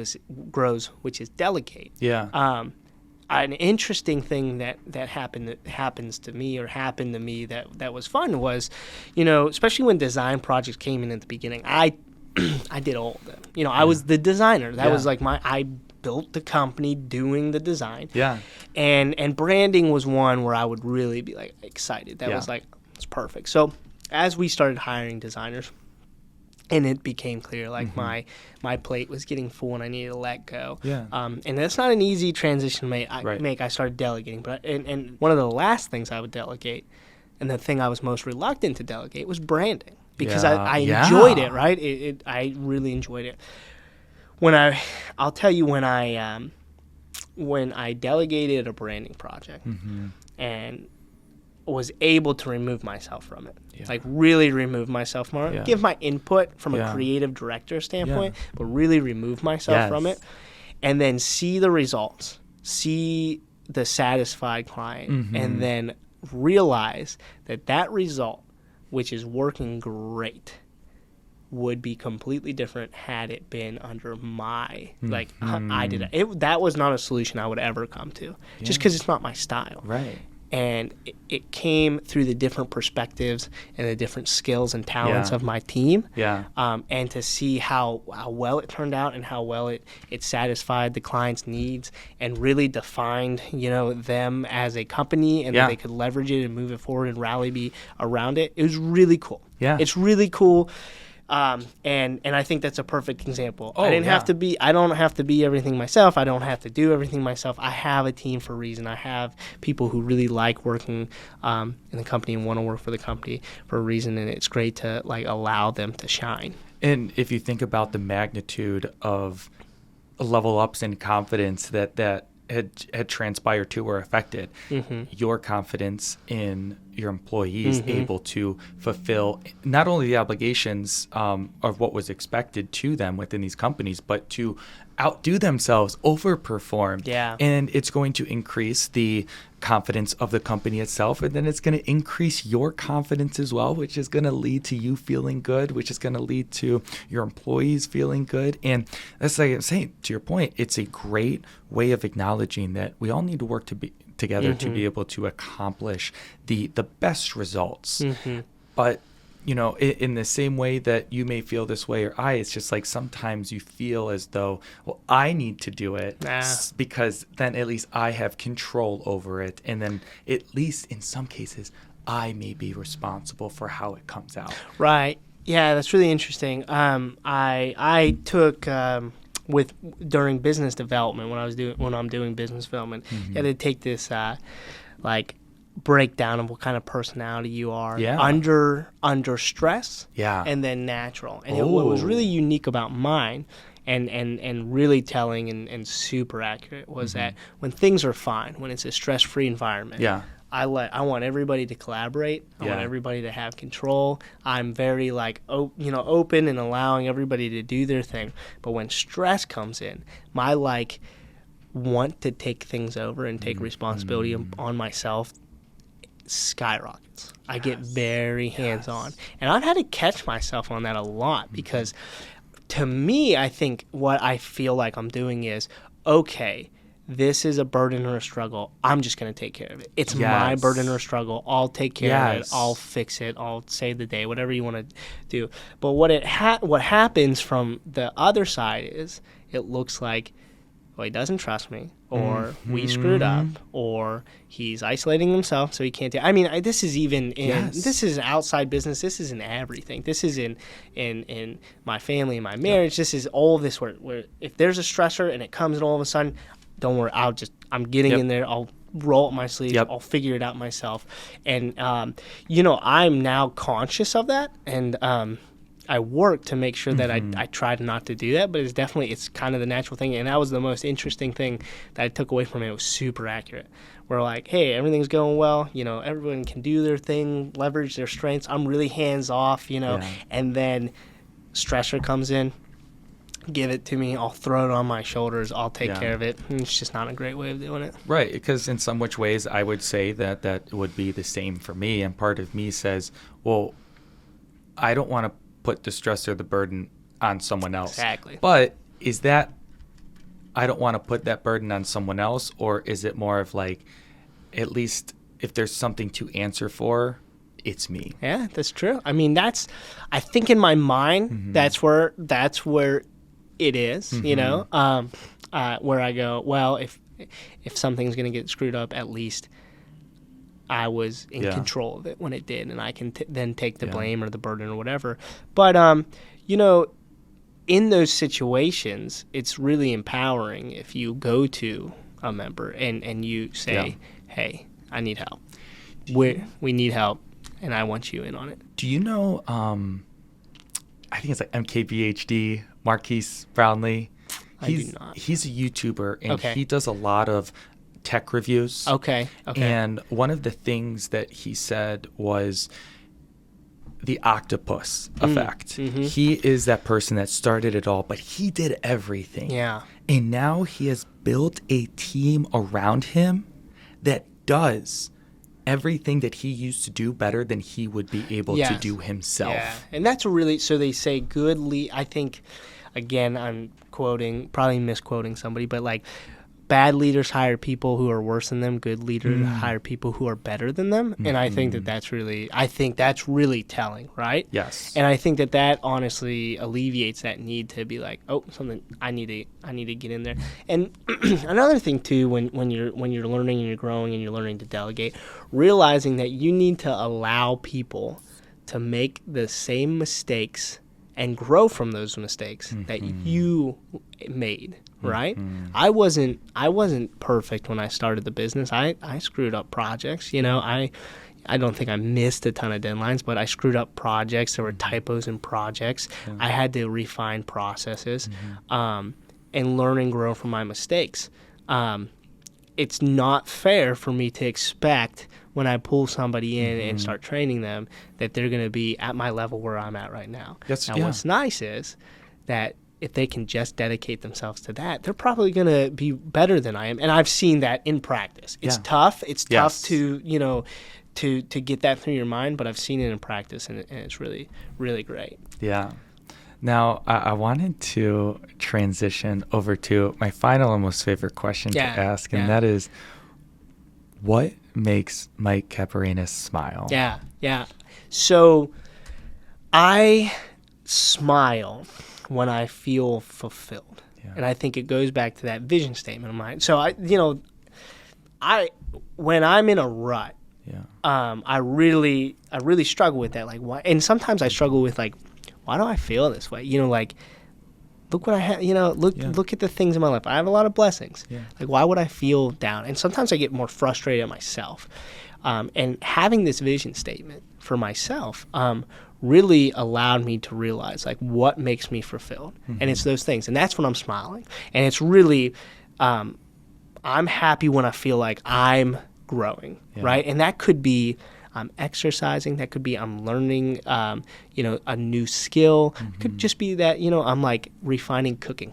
which is delegate. Yeah. An interesting thing that happened to me that was fun was, especially when design projects came in at the beginning, I did all of them. I was the designer. That was like I built the company doing the design. Yeah. And branding was one where I would really be like excited. That was like, it's perfect. So as we started hiring designers, and it became clear, like my plate was getting full and I needed to let go. Yeah. And that's not an easy transition to make. I started delegating, but and one of the last things I would delegate, and the thing I was most reluctant to delegate, was branding, because I enjoyed it. Right. I really enjoyed it. I'll tell you when I delegated a branding project and was able to remove myself from it. Like really remove myself from it. Give my input from a creative director standpoint, but really remove myself from it. And then see the results, see the satisfied client, and then realize that result, which is working great, would be completely different had it been under my, I did it. That was not a solution I would ever come to, just because it's not my style. Right. And it came through the different perspectives and the different skills and talents of my team. Yeah. And to see how well it turned out and how well it satisfied the client's needs and really defined, them as a company, and that they could leverage it and move it forward and rally be around it. It was really cool. Yeah. It's really cool. And I think that's a perfect example. I don't have to be everything myself. I don't have to do everything myself. I have a team for a reason. I have people who really like working in the company and want to work for the company for a reason, and it's great to allow them to shine. And if you think about the magnitude of level ups in confidence that had transpired to or affected, your confidence in your employees able to fulfill not only the obligations of what was expected to them within these companies, but to outdo themselves, overperform. Yeah. And it's going to increase the confidence of the company itself. And then it's going to increase your confidence as well, which is going to lead to you feeling good, which is going to lead to your employees feeling good. And that's like I'm saying, to your point, it's a great way of acknowledging that we all need to work together to be able to accomplish the best results. But you know, in the same way that you may feel this way or it's just like sometimes you feel as though, well, I need to do it because then at least I have control over it. And then at least in some cases, I may be responsible for how it comes out. Right. Yeah, that's really interesting. I took during business development when I'm doing business development, you had to take this breakdown of what kind of personality you are under stress and then natural. And what was really unique about mine and really telling and super accurate was that when things are fine, when it's a stress-free environment, I want everybody to collaborate. I want everybody to have control. I'm very open and allowing everybody to do their thing. But when stress comes in, my want to take things over and take responsibility on myself skyrockets. I get very hands-on. And I've had to catch myself on that a lot because to me, I think what I feel like I'm doing is, okay, this is a burden or a struggle. I'm just going to take care of it. It's my burden or struggle. I'll take care of it. I'll fix it. I'll save the day, whatever you want to do. But what happens from the other side is it looks like, well, he doesn't trust me, or we screwed up, or he's isolating himself so he can't do. I mean, this is even in this is outside business. This is in everything. This is in my family and my marriage. This is all of this where if there's a stressor and it comes and all of a sudden, don't worry, I'm getting in there. I'll roll up my sleeves. I'll figure it out myself. And I'm now conscious of that, and I work to make sure that I tried not to do that, but it's kind of the natural thing. And that was the most interesting thing that I took away from it. It was super accurate. We're like, hey, everything's going well. You know, everyone can do their thing, leverage their strengths. I'm really hands off, and then stressor comes in. Give it to me. I'll throw it on my shoulders. I'll take care of it. It's just not a great way of doing it. Right, because in some which ways I would say that would be the same for me. And part of me says, well, I don't want to put the stress or the burden on someone else. Exactly. But is that I don't want to put that burden on someone else, or is it more of like, at least if there's something to answer for, it's me? Yeah, that's true. I mean, I think in my mind, that's where it is, where I go, well, if something's going to get screwed up, at least I was in control of it when it did, and I can then take the blame or the burden or whatever. But, in those situations, it's really empowering if you go to a member and you say, hey, I need help. We need help, and I want you in on it. Do you know, I think it's like MKBHD, Marquise Brownlee? I do not. He's a YouTuber, and he does a lot of tech reviews. Okay. And one of the things that he said was the octopus effect. He is that person that started it all, but he did everything. Yeah. And now he has built a team around him that does everything that he used to do better than he would be able to do himself. Yeah. And that's so they say I think, again, I'm probably misquoting somebody, but like, bad leaders hire people who are worse than them. Good leaders hire people who are better than them. And I think that's really telling, right? Yes. And I think that honestly alleviates that need to be like, oh, something I need to get in there. And another thing too, when you're learning and you're growing and you're learning to delegate, realizing that you need to allow people to make the same mistakes and grow from those mistakes that you made, right? I wasn't perfect when I started the business. I screwed up projects, I don't think I missed a ton of deadlines, but I screwed up projects. There were typos in projects. I had to refine processes and learn and grow from my mistakes. It's not fair for me to expect when I pull somebody in and start training them that they're going to be at my level where I'm at right now. What's nice is that if they can just dedicate themselves to that, they're probably going to be better than I am. And I've seen that in practice. It's tough. It's tough to, to get that through your mind, but I've seen it in practice, and it's really, really great. Yeah. Now, I wanted to transition over to my final and most favorite question to ask, and that is, what makes Mike Caparanis smile? Yeah. So I smile when I feel fulfilled. Yeah. And I think it goes back to that vision statement of mine. So when I'm in a rut, I really struggle with that. Like, why? And sometimes I struggle with, like, why do I feel this way? Like, look what I have. Look at the things in my life. I have a lot of blessings. Yeah. Like, why would I feel down? And sometimes I get more frustrated at myself. And having this vision statement for myself really allowed me to realize, like, what makes me fulfilled. Mm-hmm. And it's those things. And that's when I'm smiling. And it's really, I'm happy when I feel like I'm growing, right? And that could be I'm exercising. That could be I'm learning, a new skill. Mm-hmm. It could just be that, I'm like refining cooking,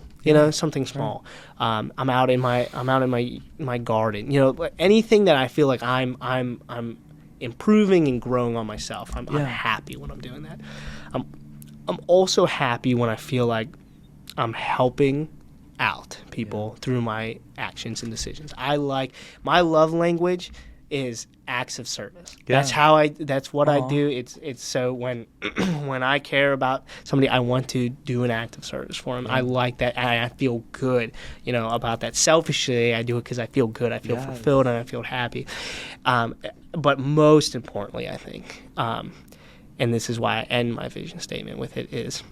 something small. Right. I'm out in my garden, anything that I feel like I'm improving and growing on myself. I'm happy when I'm doing that. I'm also happy when I feel like I'm helping out people through my actions and decisions. I like my love language is acts of service. Yeah. That's what I do. It's so when I care about somebody, I want to do an act of service for them. I like that, and I feel good, about that. Selfishly, I do it because I feel good. I feel fulfilled, and I feel happy. But most importantly, I think, and this is why I end my vision statement with it, is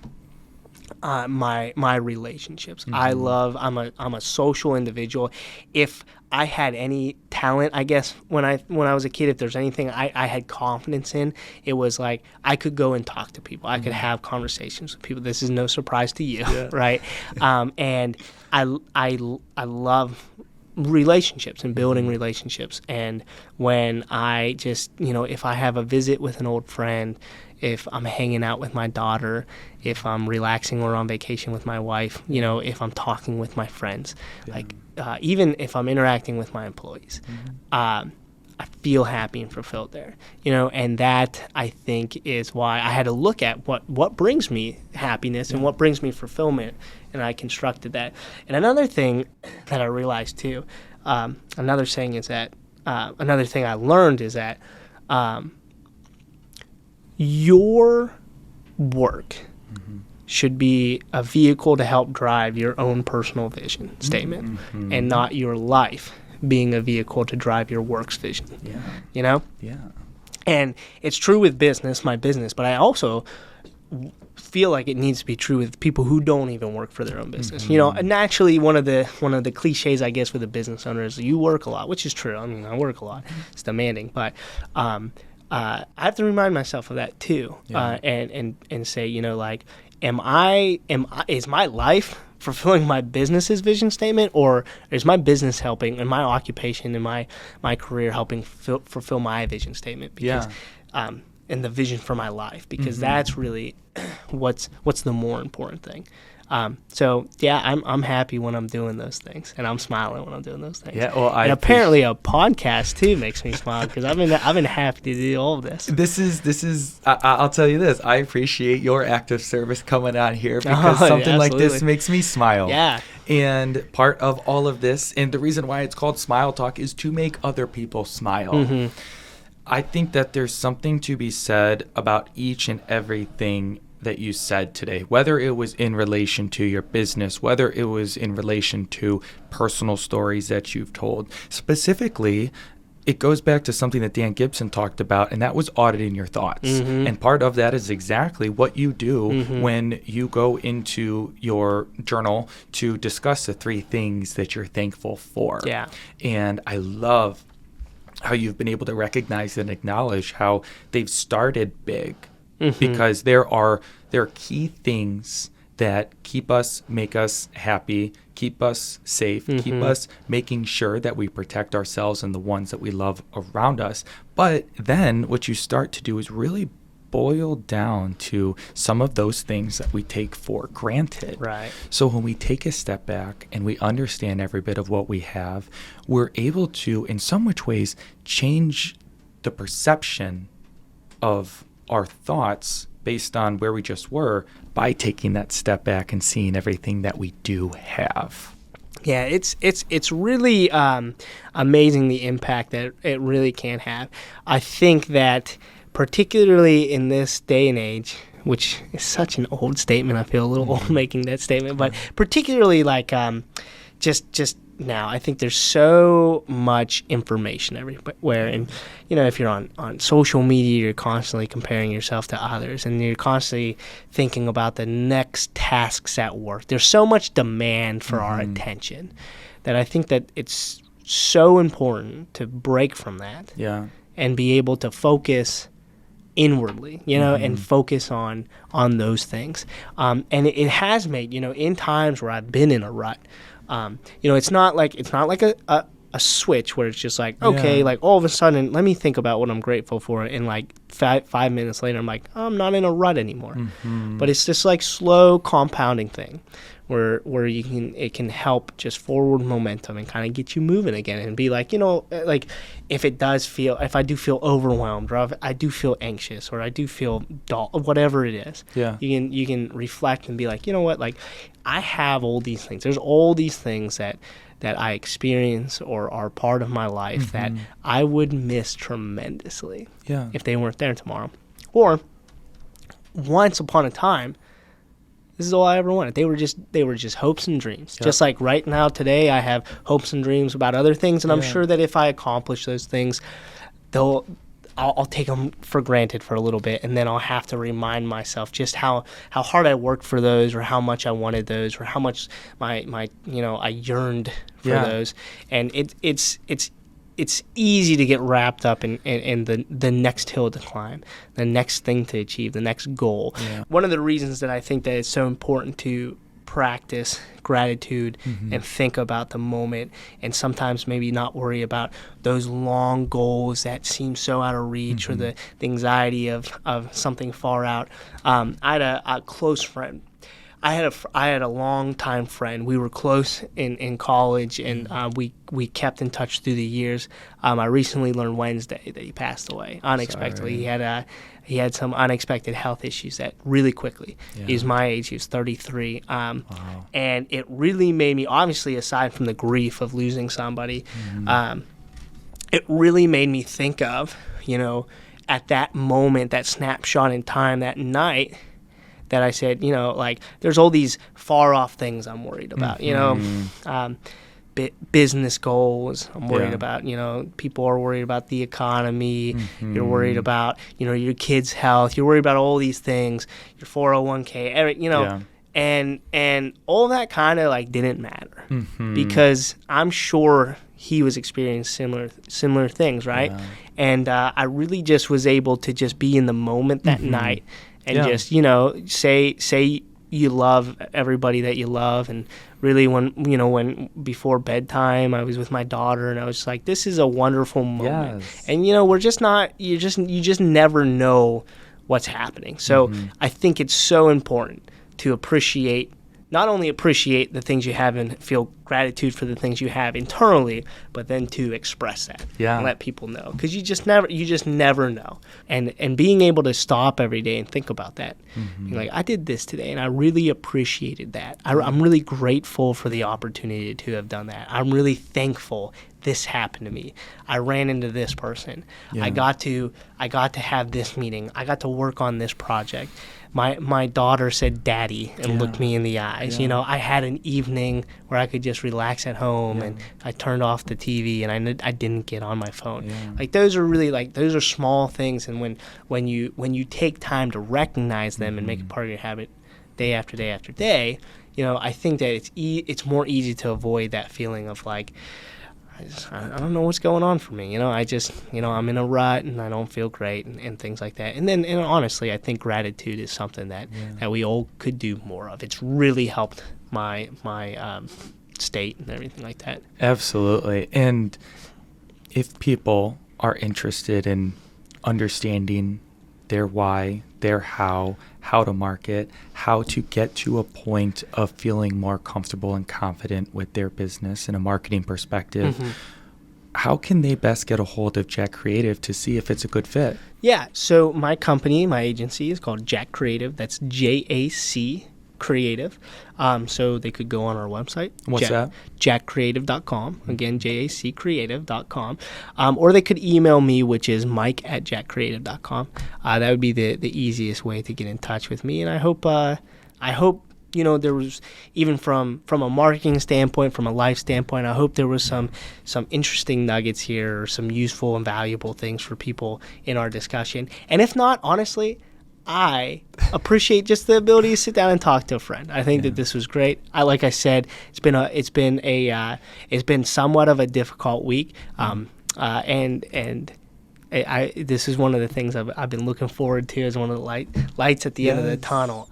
my relationships. Mm-hmm. I'm a social individual. If I had any talent, I guess when I was a kid, if there's anything I had confidence in, it was like I could go and talk to people. I could have conversations with people. This is no surprise to you, right? And I love relationships and building relationships. And when I just, if I have a visit with an old friend, if I'm hanging out with my daughter, if I'm relaxing or on vacation with my wife, if I'm talking with my friends, even if I'm interacting with my employees, I feel happy and fulfilled there, and that I think is why I had to look at what brings me happiness and what brings me fulfillment, and I constructed that. And another thing that I realized too, another thing I learned is that your work should be a vehicle to help drive your own personal vision statement, and not your life being a vehicle to drive your work's vision. Yeah. And it's true with my business, but I also feel like it needs to be true with people who don't even work for their own business. Naturally, one of the cliches, I guess, with a business owner is you work a lot, which is true. I mean, I work a lot. It's demanding, but I have to remind myself of that too, and say, is my life fulfilling my business's vision statement, or is my business helping, and my occupation and my career helping fulfill my vision statement? Because, and the vision for my life, because that's really what's the more important thing. I'm happy when I'm doing those things, and I'm smiling when I'm doing those things. Yeah, well, and apparently a podcast too makes me smile, because I've been happy to do all of this. This is. I'll tell you this. I appreciate your active service coming on here, because something like this makes me smile. Yeah. And part of all of this, and the reason why it's called Smile Talk, is to make other people smile. Mm-hmm. I think that there's something to be said about each and everything that you said today, whether it was in relation to your business, whether it was in relation to personal stories that you've told. Specifically, it goes back to something that Dan Gibson talked about, and that was auditing your thoughts. Mm-hmm. And part of that is exactly what you do when you go into your journal to discuss the 3 things that you're thankful for. Yeah. And I love how you've been able to recognize and acknowledge how they've started big. Because there are key things that make us happy, keep us safe, keep us making sure that we protect ourselves and the ones that we love around us. But then what you start to do is really boil down to some of those things that we take for granted. Right. So when we take a step back and we understand every bit of what we have, we're able to, in some which ways, change the perception of our thoughts based on where we just were by taking that step back and seeing everything that we do have. Yeah, it's really amazing the impact that it really can have. I think that particularly in this day and age, which is such an old statement, I feel a little old making that statement, but particularly like just now, I think there's so much information everywhere, and if you're on social media, you're constantly comparing yourself to others, and you're constantly thinking about the next tasks at work. There's so much demand for our attention that I think that it's so important to break from that, and be able to focus inwardly, and focus on those things. And it has made, in times where I've been in a rut. It's not like a switch where it's just like, okay, like all of a sudden, let me think about what I'm grateful for, and like 5 minutes later, I'm like, I'm not in a rut anymore. But it's this like slow compounding thing, where it can help just forward momentum and kind of get you moving again, and be like, like if I do feel overwhelmed, or if I do feel anxious, or I do feel dull, whatever it is, you can reflect and be like, you know what, like I have all these things. There's all these things that I experience or are part of my life that I would miss tremendously if they weren't there tomorrow. Or once upon a time, this is all I ever wanted. They were just hopes and dreams. Just like right now, today, I have hopes and dreams about other things, and I'm sure that if I accomplish those things, I'll take them for granted for a little bit, and then I'll have to remind myself just how hard I worked for those, or how much I wanted those, or how much I yearned for those. And it's easy to get wrapped up in the next hill to climb, the next thing to achieve, the next goal. One of the reasons that I think that it's so important to practice gratitude and think about the moment, and sometimes maybe not worry about those long goals that seem so out of reach, or the anxiety of something far out. I had a close friend. I had a long-time friend. We were close in college, and we kept in touch through the years. I recently learned Wednesday that he passed away unexpectedly. Sorry. He had some unexpected health issues that really quickly. He was my age. He was 33. Wow. And it really made me, obviously, aside from the grief of losing somebody, it really made me think of, at that moment, that snapshot in time, that night, that I said, like, there's all these far off things I'm worried about, business goals I'm worried about, people are worried about the economy, you're worried about, your kids' health, you're worried about all these things, your 401k, and all that kind of like didn't matter because I'm sure he was experiencing similar things, right? And I really just was able to just be in the moment that night, and just, say you love everybody that you love. And really when before bedtime, I was with my daughter, and I was just like, this is a wonderful moment. And, we're just not, you just never know what's happening. So I think it's so important to not only appreciate the things you have and feel gratitude for the things you have internally, but then to express that and let people know, because you just never know. And being able to stop every day and think about that, like, I did this today, and I really appreciated that. I'm really grateful for the opportunity to have done that. I'm really thankful this happened to me. I ran into this person. I got to have this meeting. I got to work on this project. My daughter said daddy and looked me in the eyes. I had an evening where I could just relax at home, and I turned off the TV, and I didn't get on my phone. Like, those are really, like, those are small things, and when you take time to recognize them and make it part of your habit day after day after day, I think that it's more easy to avoid that feeling of like, I don't know what's going on for me. I'm in a rut, and I don't feel great, and things like that. And honestly, I think gratitude is something that we all could do more of. It's really helped my state and everything like that. Absolutely. And if people are interested in understanding their why, their how to market, how to get to a point of feeling more comfortable and confident with their business in a marketing perspective, how can they best get a hold of JAC Creative to see if it's a good fit? Yeah, so my company, my agency is called JAC Creative. That's JAC Creative. So they could go on our website. What's that? JACCreative.com. Again, JACCreative.com. Or they could email me, which is mike@JACCreative.com. That would be the easiest way to get in touch with me. And I hope there was, even from a marketing standpoint, from a life standpoint, I hope there was some interesting nuggets here, or some useful and valuable things for people in our discussion. And if not, honestly, I appreciate just the ability to sit down and talk to a friend. I think that this was great. Like I said, it's been somewhat of a difficult week, this is one of the things I've been looking forward to, as one of the lights at the end of the tunnel.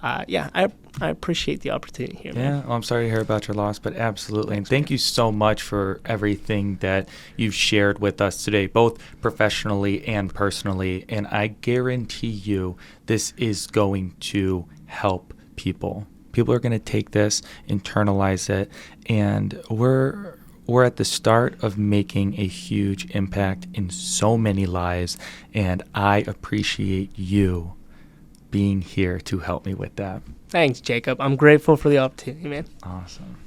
I appreciate the opportunity here, man. Yeah, well, I'm sorry to hear about your loss, but absolutely. And thank you so much for everything that you've shared with us today, both professionally and personally. And I guarantee you this is going to help people. People are going to take this, internalize it, and we're at the start of making a huge impact in so many lives, and I appreciate you being here to help me with that. Thanks, Jacob. I'm grateful for the opportunity, man. Awesome.